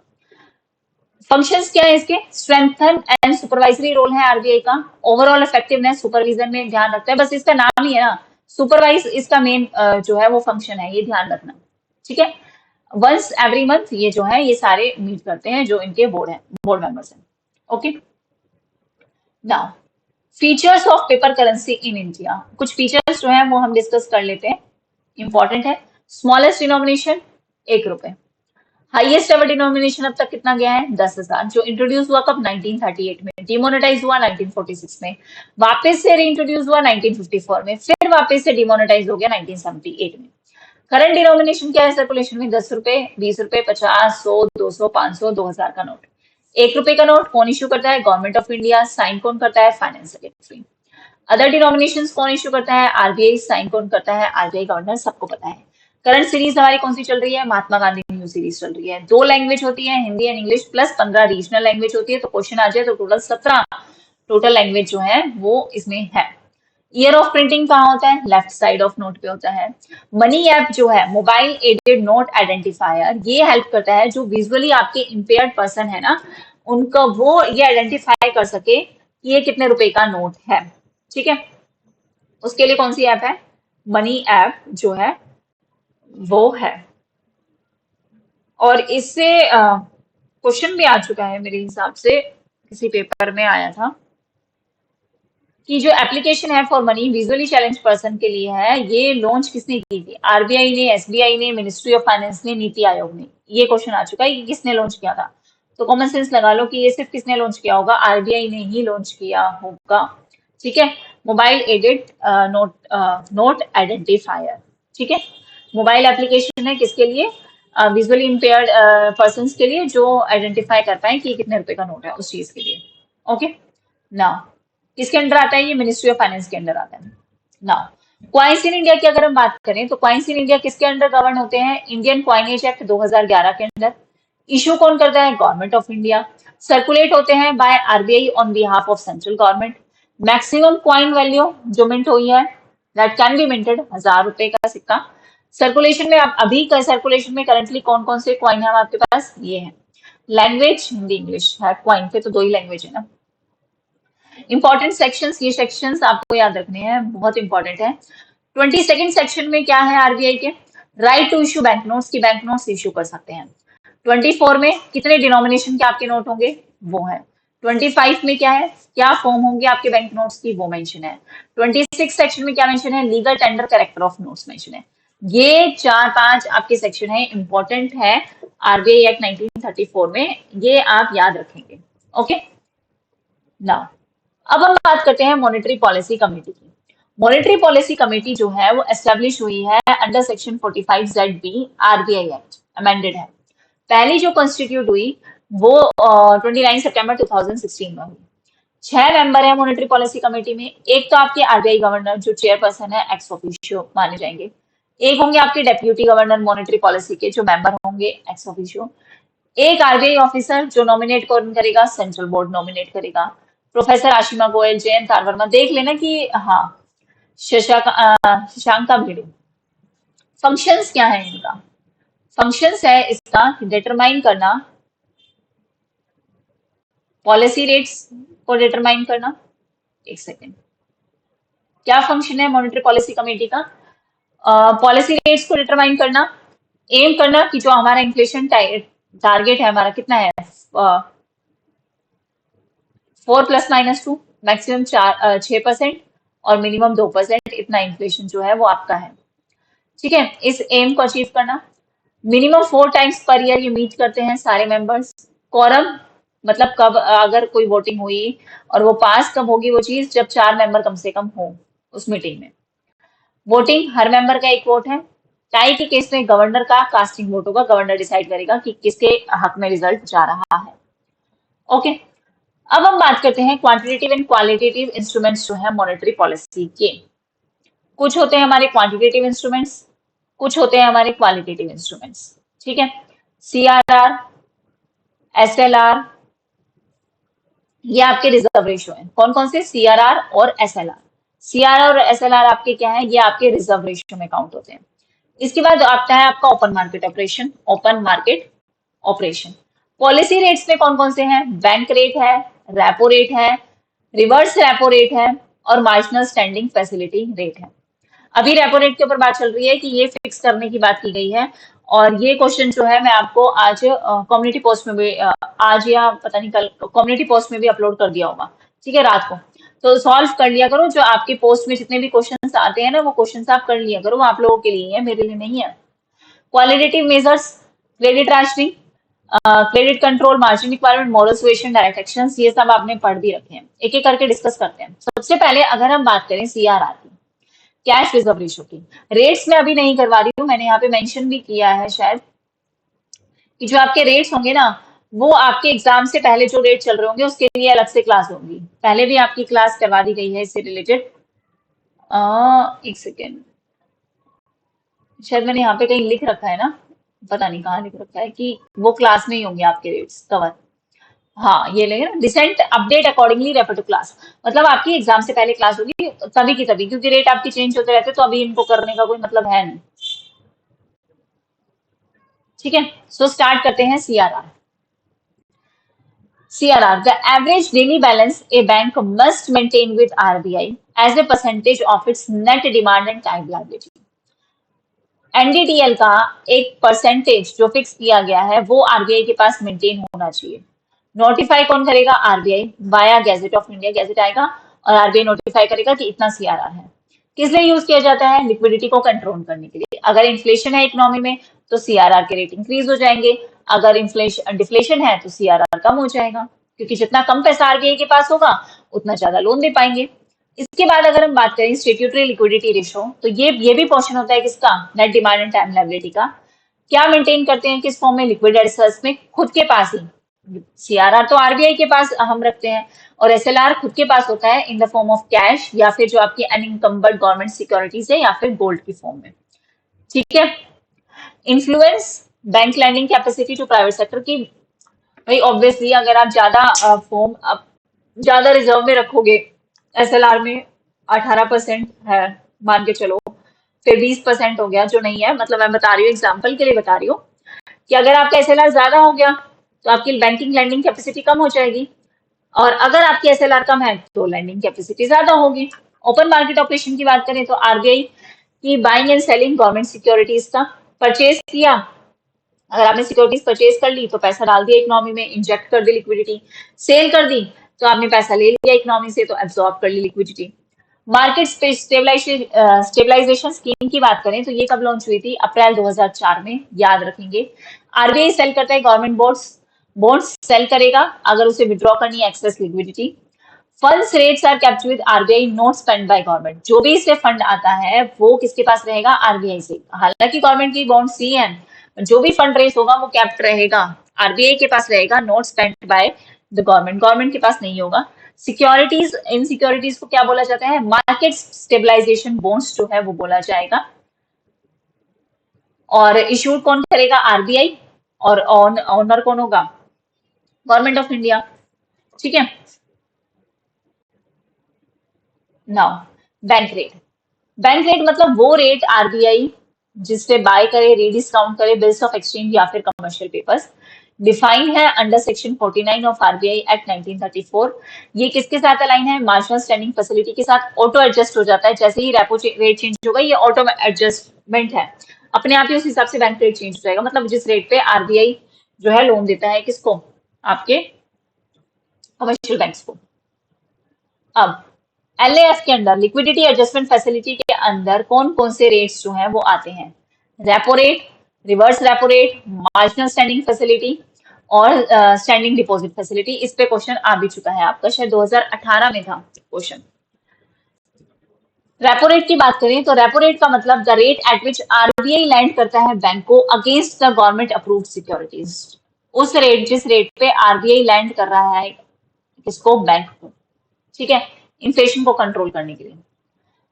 फंक्शंस क्या है इसके, स्ट्रेंथन एंड सुपरवाइजरी रोल है आरबीआई का। ओवरऑल इफेक्टिवनेस सुपरविजन में ध्यान रखता है, बस इसका नाम ही है ना सुपरवाइज, इसका मेन जो है वो फंक्शन है, ये ध्यान रखना, ठीक है। वंस एवरी मंथ ये जो है ये सारे मीट करते हैं जो इनके बोर्ड है, बोर्ड मेंबर्स हैं, okay. Now features of paper currency in India, कुछ फीचर्स जो है वो हम डिस्कस कर लेते हैं, इंपॉर्टेंट है। स्मॉलेस्ट डिनोमिनेशन 1 रुपए, हाईएस्ट एवर डिनोमिनेशन अब तक कितना गया है, 10,000, जो इंट्रोड्यूस हुआ कब, 1938 में, डिमोनेटाइज हुआ 1946 में, वापस से रीइंट्रोड्यूस हुआ 1954 में, फिर वापस से डिमोनेटाइज हो गया 1978 में। करंट डिनोमिनेशन क्या है सर्कुलेशन में, 10 रुपए, 20 रुपए, 50, 100, 200, 500, 2,000 का नोट। 1 रुपए का नोट कौन इश्यू करता है, गवर्नमेंट ऑफ इंडिया, साइन कौन करता है, फाइनेंस सेक्रेटरी। अदर डिनोमिनेशंस कौन इश्यू करता है, आरबीआई, साइन कौन करता है, आरबीआई गवर्नर, सबको पता है। करंट सीरीज हमारी कौन सी चल रही है, महात्मा गांधी न्यू सीरीज चल रही है। 2 लैंग्वेज होती है, Hindi and English, plus 15 regional language होती है, तो क्वेश्चन आ जाए तो टोटल 17 टोटल लैंग्वेज जो है वो इसमें है। ईयर ऑफ प्रिंटिंग कहाँ होता है, लेफ्ट साइड ऑफ नोट पे होता है। मनी ऐप जो है, मोबाइल एडेड नोट आइडेंटिफायर, ये हेल्प करता है जो विजुअली आपके इम्पेयर्ड पर्सन है ना, उनका वो ये आइडेंटिफाई कर सके कि ये कितने रुपए का नोट है, ठीक है। उसके लिए कौन सी ऐप है, मनी ऐप जो है वो है। और इससे क्वेश्चन भी आ चुका है मेरे हिसाब से, किसी पेपर में आया था कि जो एप्लीकेशन है for money visually challenge person के लिए है, ये लॉन्च किसने की थी, आरबीआई ने, एसबीआई ने, मिनिस्ट्री ऑफ फाइनेंस ने, नीति आयोग ने। ये क्वेश्चन आ चुका है कि किसने लॉन्च किया था, तो कॉमन सेंस लगा लो कि ये सिर्फ किसने लॉन्च किया होगा, आरबीआई ने ही लॉन्च किया होगा, ठीक है। मोबाइल एडेड नोट आइडेंटिफायर, ठीक है। मोबाइल एप्लीकेशन है किसके लिए, विजुअली इम्पेयर्ड पर्सन के लिए, जो आइडेंटिफाई कर पाए कि कितने रुपए का नोट है उस चीज के लिए, ओके। नाउ किसके अंडर आता है ये, मिनिस्ट्री ऑफ फाइनेंस के अंडर आता है। नाउ क्वाइंस इन इंडिया की अगर हम बात करें तो क्वाइंस इन इंडिया किसके अंडर गवर्न होते हैं, इंडियन क्वाइनेज एक्ट 2011 के अंदर। इशू कौन करता है, गवर्नमेंट ऑफ इंडिया। सर्कुलेट होते हैं by RBI on behalf of central government. Maximum coin value जो मिंट हुई है, दैट कैन बी मिंटेड, 1,000 रुपए का सिक्का। सर्कुलेशन में, अभी का सर्कुलेशन में करंटली कौन कौन से क्वाइन है आपके पास, ये है। लैंग्वेज हिंदी इंग्लिश है, क्वाइन पे तो 2 ही लैंग्वेज है ना। इंपॉर्टेंट सेक्शंस, ये सेक्शंस आपको याद रखने हैं, बहुत इंपॉर्टेंट है। 22nd सेक्शन में क्या है आरबीआई के, right to issue bank notes की बैंक नोट्स इशू कर सकते हैं। 24 में कितने डिनोमिनेशन के आपके नोट होंगे वो है। 25 में क्या है, क्या फॉर्म होंगे आपके बैंक नोट्स की वो मेंशन है। 26 सेक्शन में क्या मेंशन है, legal tender character of notes mention है। ये 4-5 आपके सेक्शन है, इंपॉर्टेंट है आरबीआई एक्ट 1934 में, ये आप याद रखेंगे। ओके नाउ अब हम बात करते हैं मॉनेटरी पॉलिसी कमेटी की। मॉनेटरी पॉलिसी कमेटी जो है वो एस्टेब्लिश हुई है under section 45ZB RBI act, amended है। पहली जो कॉन्स्टिट्यूट हुई वो 29 सितंबर 2016 में हुई। 6 मेंबर है मॉनेटरी पॉलिसी कमेटी में। एक तो आपके आरबीआई गवर्नर जो चेयरपर्सन है एक्स ऑफिशियो माने जाएंगे। एक होंगे आपके डेप्यूटी गवर्नर मॉनेटरी पॉलिसी के जो मेंबर होंगे एक्स ऑफिशियो। एक आरबीआई ऑफिसर जो नॉमिनेट कौन करेगा, सेंट्रल बोर्ड नॉमिनेट करेगा। प्रोफेसर आशिमा गोयल, जयंत वर्मा, देख लेना कि हाँ शशांका भिड़े। फंक्शंस क्या है इनका, फंक्शंस है इसका डिटरमाइन करना पॉलिसी रेट्स को डिटरमाइन करना। एक सेकेंड, क्या फंक्शन है मॉनेटरी पॉलिसी कमेटी का, पॉलिसी रेट्स को डिटरमाइन करना, एम करना कि जो हमारा इन्फ्लेशन टारगेट है हमारा कितना है 4 ± 2, मैक्सिमम 6% और मिनिमम 2%, इतना इन्फ्लेशन जो है वो आपका है। ठीक है, इस एम को अचीव करना। मिनिमम 4 टाइम्स पर ईयर ये मीट करते हैं सारे मेंबर्स। कॉरम मतलब कब अगर कोई वोटिंग हुई और वो पास कब होगी वो चीज, जब 4 मेंबर कम से कम हो उस मीटिंग में। वोटिंग हर मेंबर का एक वोट है। टाई के केस में गवर्नर का कास्टिंग वोट होगा, गवर्नर डिसाइड करेगा कि किसके हक में रिजल्ट जा रहा है। ओके अब हम बात करते हैं क्वांटिटेटिव एंड क्वालिटेटिव इंस्ट्रूमेंट्स जो है मॉनेटरी पॉलिसी के। कुछ होते हैं हमारे क्वांटिटेटिव इंस्ट्रूमेंट्स, कुछ होते हैं हमारे क्वालिटेटिव इंस्ट्रूमेंट्स। ठीक है, सीआरआर, एसएलआर, ये आपके रिजर्व रेशो है। कौन कौन से, सीआरआर और एसएलआर। सीआरआर और एसएलआर आपके क्या है, ये आपके रिजर्व रेशो में काउंट होते हैं। इसके बाद आता है आपका open market operation, open market operation. Policy rates में कौन कौन से हैं, बैंक रेट है, रेपो रेट है, रिवर्स रेपो रेट है और मार्जिनल स्टैंडिंग फैसिलिटी रेट है। अभी रेपो रेट के ऊपर बात चल रही है कि ये फिक्स करने की बात की गई है, और ये क्वेश्चन जो है मैं आपको आज कम्युनिटी पोस्ट में भी आज या पता नहीं कल कम्युनिटी पोस्ट में भी अपलोड कर दिया होगा। ठीक है, रात को तो सॉल्व कर लिया करो। जो आपके पोस्ट में जितने भी क्वेश्चंस आते हैं ना वो क्वेश्चंस आप कर लिया करो, वो आप लोगों के लिए है, मेरे लिए नहीं है। Qualitative measures, credit rationing, credit control, margin requirement, moral suasion, direct actions, ये सब आपने पढ़ भी रखे हैं। एक एक करके डिस्कस करते हैं। सबसे पहले अगर हम बात करें सीआरआर की, कैश रिजर्व रेशो की, रेट्स में अभी नहीं करवा रही हूँ, मैंने यहाँ पे मेंशन भी किया है शायद कि जो आपके रेट्स होंगे ना वो आपके एग्जाम से पहले जो रेट चल रहे होंगे उसके लिए अलग से क्लास होगी। पहले भी आपकी क्लास करवा दी गई है इससे रिलेटेड। एक सेकेंड, शायद मैंने यहाँ पे कहीं लिख रखा है ना, पता नहीं कहाँ लिख रखा है कि वो क्लास में ही होंगे आपके रेट्स कवर। हाँ ये लेंगे ना, decent update accordingly refer to class, मतलब आपकी एग्जाम से पहले क्लास होगी तभी की तभी, क्योंकि रेट आपके चेंज होते रहते हैं तो अभी इनको करने का कोई मतलब है नहीं। ठीक है, सो स्टार्ट करते हैं CRR. CRR, the average daily balance a bank must maintain with RBI as a percentage of its net demand and time liability. NDTL का एक परसेंटेज जो फिक्स किया गया है वो आरबीआई के पास मेंटेन होना चाहिए। नोटिफाई कौन करेगा, RBI, via gadget of India, gadget आएगा और आरबीआई नोटिफाई करेगा कि इतना सीआरआर है। किस लिए यूज किया जाता है, लिक्विडिटी को कंट्रोल करने के लिए। अगर इन्फ्लेशन है इकोनॉमी में तो सीआरआर के रेट इंक्रीज हो जाएंगे, अगर इन्फ्लेशन डिफ्लेशन है तो सीआरआर कम हो जाएगा, क्योंकि जितना कम पैसा आरबीआई के पास होगा उतना ज्यादा लोन दे पाएंगे। इसके बाद अगर हम बात करें स्टेट्यूटरी लिक्विडिटी रेशो, तो ये भी पोर्शन होता है किसका, net demand and time liability का। क्या मेंटेन करते हैं, किस फॉर्म में, लिक्विड रिजर्व्स में, खुद के पास ही। सीआरआर तो आरबीआई के पास हम रखते हैं और एसएलआर खुद के पास होता है in the form of cash या फिर जो आपकी अनइनकम्बर्ड गवर्नमेंट सिक्योरिटीज है या फिर गोल्ड की फॉर्म में। ठीक है, influence bank lending capacity to private sector की। भाई ऑब्वियसली अगर आप ज्यादा रिजर्व में रखोगे, एसएलआर में 18% है मान के चलो, फिर 20% हो गया जो नहीं है, मतलब मैं बता रही हूँ एग्जाम्पल के लिए बता रही हूँ कि अगर आपका एसएलआर ज्यादा हो गया तो आपकी बैंकिंग लैंडिंग कैपेसिटी कम हो जाएगी, और अगर आपकी एसएलआर कम है तो लैंडिंग कैपेसिटी ज्यादा होगी। ओपन मार्केट ऑपरेशन की बात करें तो आरबीआई की buying and selling government securities का परचेज किया, अगर आपने सिक्योरिटीज परचेज कर ली तो पैसा डाल दिया इकोनॉमी में, इंजेक्ट कर दी लिक्विडिटी। सेल कर दी तो आपने पैसा ले लिया इकोनॉमी से, तो एब्जॉर्ब कर ली लिक्विडिटी। मार्केट स्टेबलाइजेशन स्कीम की बात करें तो ये कब लॉन्च हुई थी? अप्रैल 2004 में, याद रखेंगे। आरबीआई सेल करता है गवर्नमेंट बॉन्ड्स सेल करेगा अगर उसे विड्रॉ करनी है excess liquidity. Funds rates are kept with RBI, not spend by government. जो भी इससे फंड आता है वो किसके पास रहेगा? आरबीआई से। हालांकि गवर्नमेंट की बॉन्ड सी है, जो भी फंड रेस होगा वो कैप्ट रहेगा, आरबीआई के पास रहेगा, not spend by the government, government के पास नहीं होगा। सिक्योरिटीज, इन सिक्योरिटीज को क्या बोला जाता है? मार्केट स्टेबलाइजेशन बॉन्ड्स जो है वो बोला जाएगा। और इशू कौन करेगा? आरबीआई। और ऑनर कौन होगा? Government of India. ठीक है। Now bank rate. Bank rate मतलब वो रेट आरबीआई जिससे बाय करे, रीडिस्काउंट करे बिल्स ऑफ एक्सचेंज या फिर कमर्शियल पेपर्स। डिफाइन है under section 49 of RBI act 1934। ये किसके साथ अलाइन है? मार्जिनल स्टैंडिंग फैसिलिटी के साथ। ऑटो एडजस्ट हो जाता है जैसे ही रेपो रेट चेंज होगा, ये ऑटो एडजस्टमेंट है, अपने आप ही उस हिसाब से बैंक रेट चेंज हो जाएगा। मतलब जिस रेट पे आरबीआई जो है लोन देता है किसको? आपके कमर्शियल बैंक्स को। अब एलएएफ के अंदर, लिक्विडिटी एडजस्टमेंट फैसिलिटी के अंदर कौन कौन से रेट्स जो हैं वो आते हैं? Repo rate, reverse repo rate, marginal standing facility और स्टैंडिंग डिपॉजिट फैसिलिटी। इस पे क्वेश्चन आ भी चुका है आपका, शायद 2018 में था क्वेश्चन। रेपो रेट की बात करें तो रेपो रेट का मतलब the rate at which RBI land करता है बैंक को against the government approved securities. उस रेट, जिस रेट पे आरबीआई लैंड कर रहा है किसको? बैंक को। ठीक है, इन्फ्लेशन को कंट्रोल करने के लिए।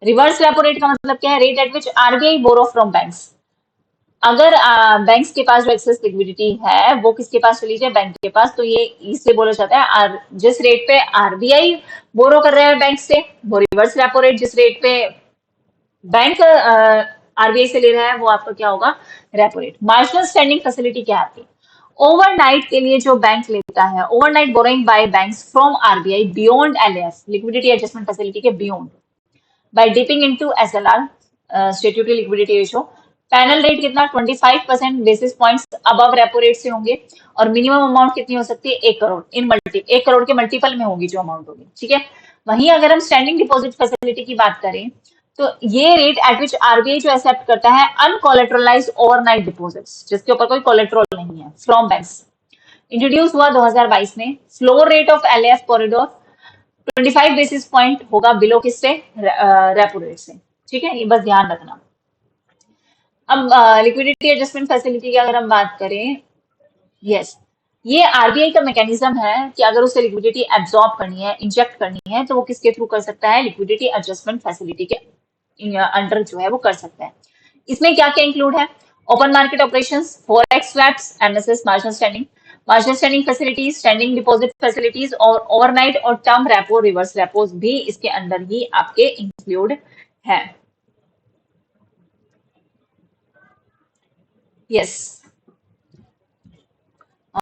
रिवर्स रेपो रेट का मतलब क्या है? Rate at which RBI borrow from banks. अगर बैंक्स के पास जो एक्सेस लिक्विडिटी है वो किसके पास चली जाए? बैंक के पास, तो ये इससे बोला जाता है जिस रेट पे आरबीआई बोरो कर रहा है बैंक से, वो रिवर्स रेपो रेट। जिस रेट पे बैंक आरबीआई से ले रहा है वो आपका क्या होगा? Repo rate. Marginal standing facility क्या आती है? ओवरनाइट के लिए जो बैंक लेता है, overnight borrowing by banks from RBI beyond LAF, liquidity adjustment facility के beyond, by dipping into SLR, statutory liquidity ratio. Penal rate कितना? 25% basis points above repo rate से होंगे। और मिनिमम अमाउंट कितनी हो सकती है? 1 करोड़। 1 करोड़ के मल्टीपल में होगी जो अमाउंट होगी। ठीक है। वहीं अगर हम स्टैंडिंग डिपॉजिट फैसिलिटी की बात करें तो ये रेट एट विच आरबीआई जो एक्सेप्ट करता है अनकोलेटरलाइज्ड ओवरनाइट डिपॉजिट्स, जिसके ऊपर कोई कोलेट्रल नहीं है, फ्रॉम बैंक्स। इंट्रोड्यूस हुआ 2022 में। Floor rate of LAF corridor 25 basis point होगा बिलो किससे? रेपो रेट से। ठीक है, ये बस ध्यान रखना। अब लिक्विडिटी एडजस्टमेंट फैसिलिटी की अगर हम बात करें, यस, ये आरबीआई का मैकेनिज्म है कि अगर उसे लिक्विडिटी एब्जॉर्ब करनी है, इंजेक्ट करनी है, तो वो किसके थ्रू कर सकता है? लिक्विडिटी एडजस्टमेंट फैसिलिटी के अंडर जो है वो कर सकता है। इसमें क्या क्या इंक्लूड है? Open market operations, forex swaps, MSS, marginal standing facilities, standing deposit facilities और ओवरनाइट और टर्म रेपो, रिवर्स रेपोज भी इसके अंदर ही आपके इंक्लूड है। Yes,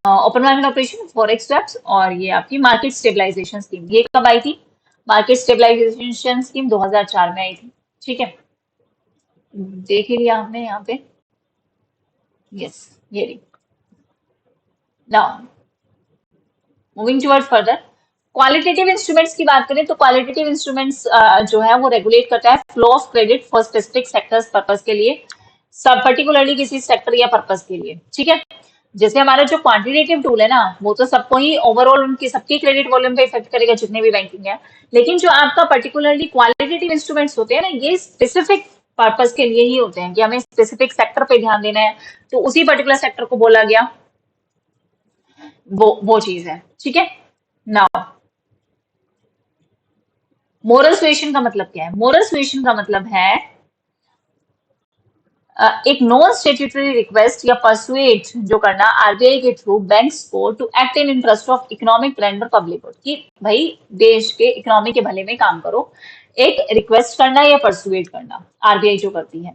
open market operation, forex swaps और ये आपकी मार्केट स्टेबलाइजेशन स्कीम, ये कब आई थी? मार्केट स्टेबलाइजेशन स्कीम 2004 में आई थी। ठीक है, देख ही लिया हमने यहाँ पे। यस, ये रही। Now moving towards further, qualitative instruments की बात करें तो क्वालिटेटिव इंस्ट्रूमेंट्स जो है वो रेगुलेट करता है flow of credit for specific sectors purpose के लिए, सब पर्टिकुलरली किसी सेक्टर या पर्पस के लिए। ठीक है, जैसे हमारा जो क्वांटिटेटिव टूल है ना, वो तो सबको ही ओवरऑल उनकी सबकी क्रेडिट वॉल्यूम पे इफेक्ट करेगा जितने भी बैंकिंग है। लेकिन जो आपका पर्टिकुलरली क्वालिटेटिव इंस्ट्रूमेंट्स होते हैं ना, ये स्पेसिफिक पर्पस के लिए ही होते हैं कि हमें स्पेसिफिक सेक्टर पे ध्यान देना है, तो उसी पर्टिकुलर सेक्टर को बोला गया, वो चीज है। ठीक है। नाउ मोरल सुएशन का मतलब क्या है? मोरल सुएशन का मतलब है एक नॉन स्टेट्यूटरी रिक्वेस्ट या परसुएट जो करना आरबीआई के थ्रू बैंक्स को to act in interest of economic trend और पब्लिक गुड, कि भाई देश के इकोनॉमी के भले में काम करो, एक रिक्वेस्ट करना या परसुएट करना आरबीआई जो करती है।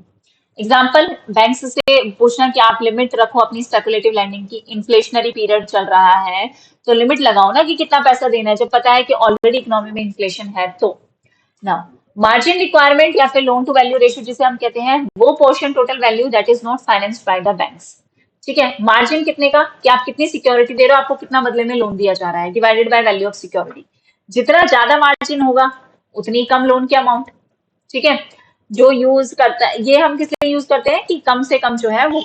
एग्जाम्पल, बैंक्स से पूछना कि आप लिमिट रखो अपनी स्पेकुलेटिव लैंडिंग की, इन्फ्लेशनरी पीरियड चल रहा है तो लिमिट लगाओ ना कि कितना पैसा देना है, जब पता है कि ऑलरेडी इकोनॉमी में इन्फ्लेशन है। तो ना मार्जिन रिक्वायरमेंट या फिर लोन टू वैल्यू रेशियो जिसे हम कहते हैं, वो portion total value that is not financed by the banks. ठीक है, मार्जिन कितने का, कि आप कितनी सिक्योरिटी दे रहे हो, आपको कितना बदले में लोन दिया जा रहा है, divided by value of security. जितना ज्यादा मार्जिन होगा उतनी कम लोन की अमाउंट। ठीक है, जो यूज करता है, ये हम किस लिए यूज करते हैं कि कम से कम जो है वो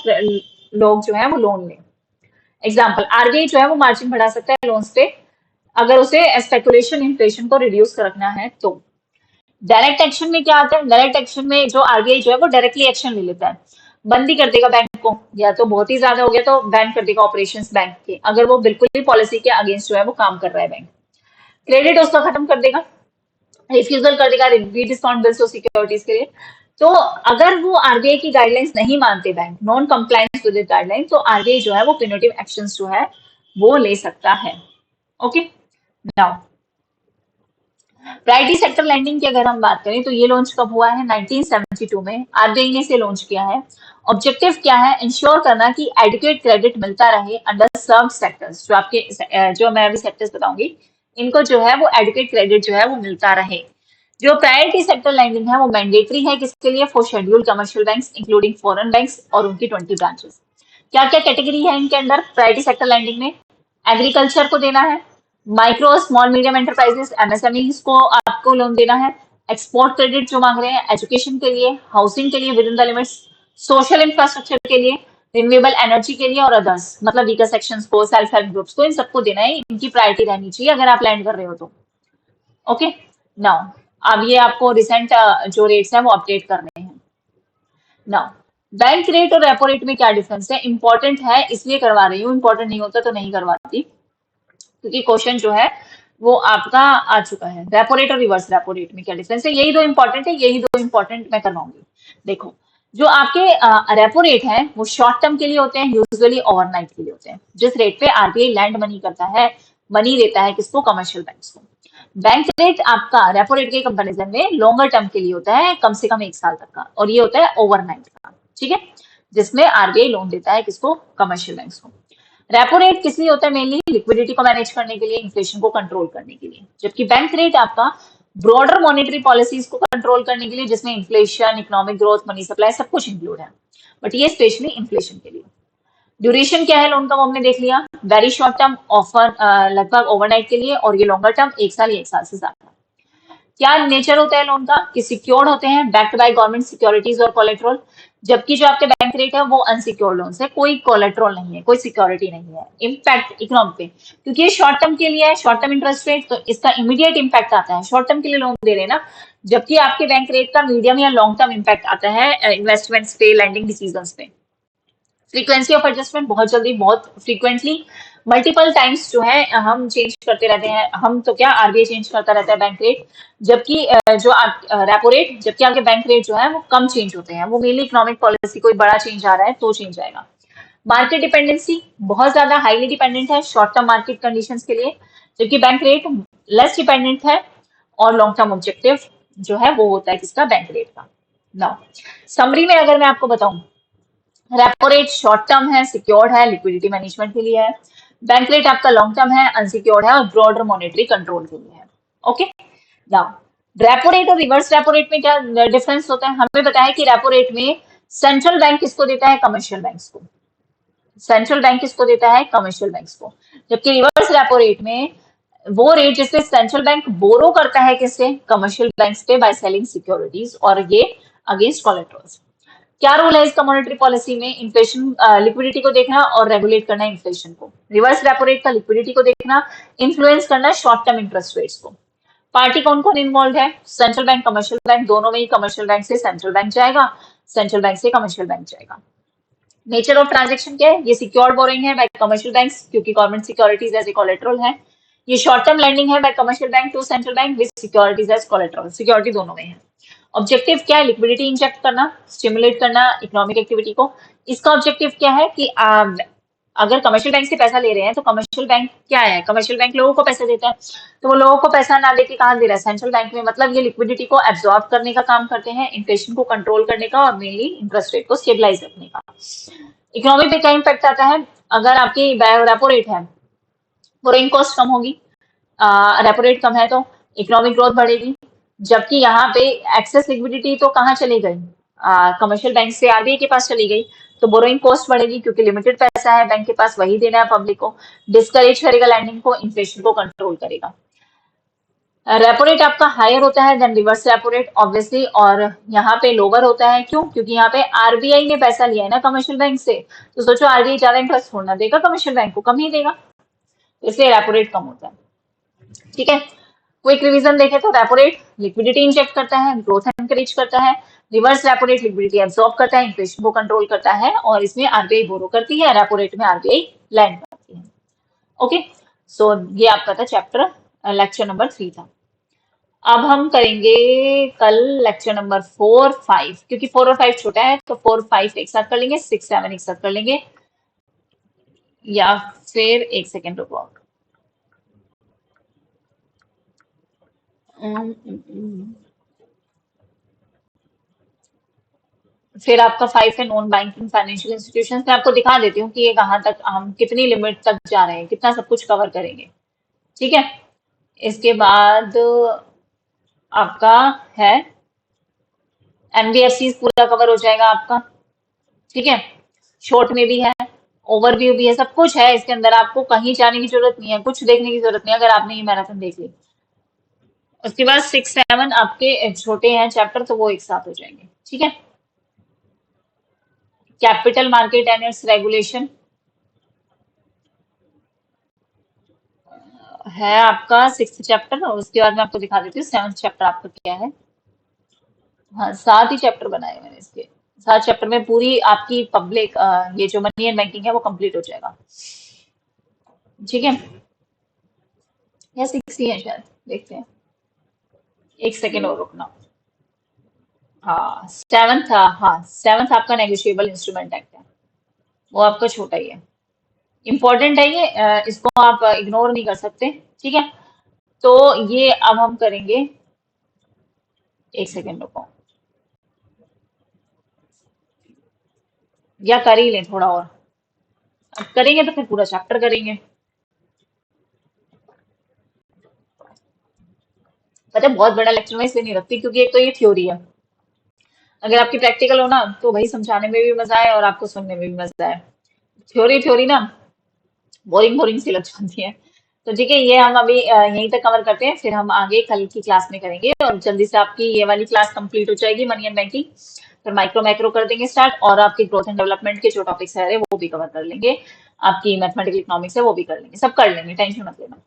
लोग जो है वो लोन लें। एग्जाम्पल, आरबीआई जो है वो मार्जिन बढ़ा सकता है लोन्स पे अगर उसे स्पेकुलेशन इन्फ्लेशन को रिड्यूस रखना है तो। डायरेक्ट एक्शन में क्या आता है, डायरेक्ट एक्शन में जो आरबीआई जो है वो डायरेक्टली एक्शन ले लेता है, बंद ही कर देगा बैंक को, या तो बहुत ही ज्यादा हो गया तो बैन कर देगा ऑपरेशंस बैंक के, अगर वो बिल्कुल ही पॉलिसी के अगेंस्ट जो है वो काम कर रहा है बैंक। क्रेडिट उसका खत्म कर देगा, रिफ्यूजल कर देगा डिस्काउंट बिल्स और सिक्योरिटीज के लिए। तो अगर वो आरबीआई की गाइडलाइंस नहीं मानते bank, non compliance with guideline, तो आरबीआई जो है वो पिनोटिव एक्शंस जो है वो ले सकता है। Okay, now priority sector lending की अगर हम बात करें तो ये लॉन्च कब हुआ है, 1972 में आरबीआई ने इसे लॉन्च किया है। ऑब्जेक्टिव क्या है, इंश्योर करना कि एडिक्वेट क्रेडिट मिलता रहे अंडर सर्व सेक्टर्स, जो आपके जो मैं अभी सेक्टर्स बताऊंगी इनको जो है वो एडिक्वेट क्रेडिट जो है वो मिलता रहे। जो प्रायोरिटी सेक्टर लैंडिंग है वो मैंडेटरी है किसके लिए, for scheduled commercial banks including foreign banks और उनकी 20 ब्रांचेस। क्या क्या कैटेगरी है इनके अंदर प्रायोरिटी सेक्टर लैंडिंग में, एग्रीकल्चर को देना है, micro small medium enterprises MSMEs को आपको लोन देना है, एक्सपोर्ट क्रेडिट जो मांग रहे हैं, एजुकेशन के लिए, हाउसिंग के लिए with in the limits, social infrastructure के लिए, रिन्यूएबल एनर्जी के लिए और अदर्स, मतलब वीकर सेक्शंस को, सेल्फ हेल्प ग्रुप्स को, इन सबको देना है, इनकी प्रायोरिटी रहनी चाहिए अगर आप लैंड कर रहे हो तो। ओके, नाउ अब ये आपको रिसेंट जो रेट्स है वो अपडेट करने हैं। नाउ बैंक रेट और रेपो रेट में क्या डिफरेंस है, इंपॉर्टेंट है इसलिए करवा रही हूँ, इंपॉर्टेंट नहीं होता तो नहीं करवाती, क्योंकि क्वेश्चन जो है वो आपका आ चुका है। रेपो रेट और रिवर्स रेपो रेट में क्या डिफरेंस है, यही दो इंपॉर्टेंट है, यही दो इंपॉर्टेंट मैं करवाऊंगी। देखो, जो आपके रेपो रेट है वो शॉर्ट टर्म के लिए होते हैं, यूजुअली ओवरनाइट के लिए होते हैं, जिस रेट पे आरबीआई लैंड मनी करता है, मनी देता है किसको, कमर्शियल बैंक्स को। बैंक रेट आपका रेपो रेट के कंपेरिजन में लॉन्गर टर्म के लिए होता है, कम से कम 1 साल तक का, और ये होता है ओवरनाइट का। ठीक है, जिसमें आरबीआई लोन देता है किसको, कमर्शियल बैंक्स को। रेपो रेट किस लिए होता है, मेनली लिक्विडिटी को मैनेज करने के लिए, इन्फ्लेशन को कंट्रोल करने के लिए, जबकि बैंक रेट आपका ब्रॉडर मॉनेटरी पॉलिसीज को कंट्रोल करने के लिए, जिसमें inflation, economic growth, money supply सब कुछ इंक्लूड है, बट ये स्पेशली इन्फ्लेशन के लिए। ड्यूरेशन क्या है लोन का वो हमने देख लिया, वेरी शॉर्ट टर्म ऑफर लगभग ओवरनाइट के लिए, और ये लॉन्गर टर्म 1 साल या 1 साल से ज्यादा। क्या नेचर होता है लोन का, कि सिक्योर्ड होते हैं, बैक्ड बाय गवर्नमेंट सिक्योरिटीज और कोलेट्रल, जबकि जो आपके बैंक रेट है वो अनसिक्योर्ड लोन है, कोई कोलेट्रल नहीं है, कोई सिक्योरिटी नहीं है। इम्पैक्ट इकोनॉमी पे, क्योंकि ये शॉर्ट टर्म के लिए है, शॉर्ट टर्म इंटरेस्ट रेट, तो इसका इमीडिएट इम्पैक्ट आता है, शॉर्ट टर्म के लिए लोन दे रहे हैं ना, जबकि आपके बैंक रेट का मीडियम या लॉन्ग टर्म इम्पैक्ट आता है इन्वेस्टमेंट्स पे, लैंडिंग डिसीजंस पे। फ्रीक्वेंसी ऑफ एडजस्टमेंट बहुत जल्दी, बहुत फ्रीक्वेंटली, मल्टीपल टाइम्स जो है हम चेंज करते रहते हैं, हम तो क्या आरबीआई चेंज करता रहता है बैंक रेट, जबकि जो आप रेपो रेट, जबकि आपके बैंक रेट जो है वो कम चेंज होते हैं, वो मेनली इकोनॉमिक पॉलिसी कोई बड़ा चेंज आ रहा है तो चेंज आएगा। मार्केट डिपेंडेंसी बहुत ज्यादा हाईली डिपेंडेंट है शॉर्ट टर्म मार्केट कंडीशंस के लिए, जबकि बैंक रेट लेस डिपेंडेंट है, और लॉन्ग टर्म ऑब्जेक्टिव जो है वो होता है किसका, बैंक रेट का। नाउ समरी में अगर मैं आपको बताऊं, रेपो रेट शॉर्ट टर्म है, सिक्योर्ड है, लिक्विडिटी मैनेजमेंट के लिए है। बैंक रेट आपका लॉन्ग टर्म है, अनसिक्योर्ड है और ब्रॉडर मॉनेटरी कंट्रोल के लिए है। ओके, नाउ रेपो रेट और रिवर्स रेपो रेट में क्या डिफरेंस होता है, हमें बताया कि रेपो रेट में सेंट्रल बैंक किसको देता है, कमर्शियल बैंक्स को, सेंट्रल बैंक किसको देता है, कमर्शियल बैंक्स को, जबकि रिवर्स रेपो रेट में वो रेट जिसपे सेंट्रल बैंक बोरो करता है किससे, कमर्शियल बैंक्स पे, बाय सेलिंग सिक्योरिटीज, और ये अगेंस्ट कोलेट्रल्स। क्या रोल है इसका मॉनेटरी पॉलिसी में, इन्फ्लेशन लिक्विडिटी को देखना और रेगुलेट करना इन्फ्लेशन को। रिवर्स रेपो रेट का लिक्विडिटी को देखना, इन्फ्लुएंस करना शॉर्ट टर्म इंटरेस्ट रेट्स को। पार्टी कौन कौन इन्वॉल्व है, सेंट्रल बैंक, कमर्शियल बैंक, दोनों में ही कमर्शियल बैंक से सेंट्रल बैंक जाएगा, सेंट्रल बैंक से कमर्शियल बैंक जाएगा। नेचर ऑफ ट्रांजेक्शन क्या है, ये सिक्योर्ड बोरिंग है बाय कमर्शियल बैंक्स, क्योंकि government securities as a collateral है। ये शॉर्ट टर्म लैंडिंग है by commercial bank to central bank with securities as collateral, security दोनों में है। ऑब्जेक्टिव क्या है, लिक्विडिटी इंजेक्ट करना, स्टिमुलेट करना इकोनॉमिक एक्टिविटी को। इसका ऑब्जेक्टिव क्या है कि अगर कमर्शियल बैंक से पैसा ले रहे हैं तो कमर्शियल बैंक क्या है, कमर्शियल बैंक लोगों को पैसा देता है, तो वो लोगों को पैसा ना देके कहाँ दे रहा है, सेंट्रल बैंक में, मतलब ये लिक्विडिटी को एब्जॉर्ब करने का काम करते हैं, इन्फ्लेशन को कंट्रोल करने का और मेनली इंटरेस्ट रेट को स्टेबलाइज रखने का। इकोनॉमी पे क्या इम्पैक्ट आता है, अगर आपकी रेपो रेट है, बोरिंग कॉस्ट कम होगी, रेपो रेट कम है तो इकोनॉमिक ग्रोथ बढ़ेगी, जबकि यहाँ पे एक्सेस लिक्विडिटी तो कहाँ चली गई, कमर्शियल बैंक से आरबीआई के पास चली गई। तो बोरोइंग कॉस्ट बढ़ेगी क्योंकि लिमिटेड पैसा है बैंक के पास, वही देना है पब्लिक को, डिस्करेज करेगा लैंडिंग को, इन्फ्लेशन को कंट्रोल करेगा। रेपो रेट आपका हायर होता है then reverse repo rate obviously, और यहाँ पे लोअर होता है। क्यों? क्योंकि यहाँ पे आरबीआई ने पैसा लिया है ना कमर्शियल बैंक से, तो सोचो आरबीआई ज्यादा इंटरेस्ट थोड़ा ना देगा कमर्शियल बैंक को, कम ही देगा, इसलिए रेपो रेट कम होता है। ठीक है, क्विक रिवीजन देखें तो रेपो रेट लिक्विडिटी इंजेक्ट करता है, ग्रोथ एनकरेज करता है। Reverse repo rate liquidity absorb करता है, इन्फ्लेशन को कंट्रोल करता है, और इसमें आरबीआई बोरो करती है, रेपो रेट में आरबीआई लैंड करती है। ओके, सो ये आपका था चैप्टर, लेक्चर नंबर 3 था। अब हम करेंगे कल लेक्चर नंबर 4, 5, क्योंकि 4 और 5 छोटा है तो 4, 5 एक साथ कर लेंगे, 6, 7 एक साथ कर लेंगे, या फिर एक सेकेंड रुको। फिर आपका 5 है नॉन बैंकिंग फाइनेंशियल इंस्टीट्यूशन। मैं आपको दिखा देती हूँ कि ये कहाँ तक, हम कितनी लिमिट तक जा रहे हैं, कितना सब कुछ कवर करेंगे। ठीक है, इसके बाद आपका है एनबीएफसी पूरा कवर हो जाएगा आपका। ठीक है, शॉर्ट में भी है, ओवरव्यू भी है, सब कुछ है इसके अंदर, आपको कहीं जाने की जरूरत नहीं है, कुछ देखने की जरूरत नहीं है अगर आपने ये मैराथन देख ली। उसके बाद 6, 7 आपके छोटे हैं चैप्टर, तो वो एक साथ हो जाएंगे। ठीक है, capital market and it's regulation है आपका 6th चैप्टर, और उसके बाद मैं आपको दिखा देती हूँ 7th चैप्टर आपका क्या है। हाँ, 7 ही चैप्टर बनाए मैंने इसके, 7 चैप्टर में पूरी आपकी पब्लिक ये जो मनी एंड बैंकिंग है वो कंप्लीट हो जाएगा। ठीक है, या 6 ही है शायद, देखते हैं, एक सेकेंड और रुकना। हाँ 7th था, हाँ 7th आपका नेगोशिएबल इंस्ट्रूमेंट एक्ट है, वो आपका छोटा ही है, इम्पोर्टेंट है ये, इसको आप इग्नोर नहीं कर सकते। ठीक है, तो ये अब हम करेंगे, एक सेकेंड रुको, या कर ही लें थोड़ा और, अब करेंगे तो फिर पूरा चैप्टर करेंगे। पता है बहुत बड़ा लेक्चर में इसलिए नहीं रखती क्योंकि एक तो ये थ्योरी है, अगर आपकी प्रैक्टिकल हो ना तो भाई समझाने में भी मजा आए और आपको सुनने में भी मजा आए। थ्योरी थ्योरी ना बोरिंग बोरिंग सी लग जाती है। तो ठीक है, ये हम अभी यहीं तक कवर करते हैं, फिर हम आगे कल की क्लास में करेंगे, और जल्दी से आपकी ये वाली क्लास कंप्लीट हो जाएगी मनी एंड बैंकिंग, फिर माइक्रो मैक्रो कर देंगे स्टार्ट, और आपकी ग्रोथ एंड डेवलपमेंट के जो टॉपिक्स है वो भी कवर कर लेंगे, आपकी मैथमेटिकल इकोनॉमिक्स है वो भी कर लेंगे, सब कर लेंगे, टेंशन मत लेना।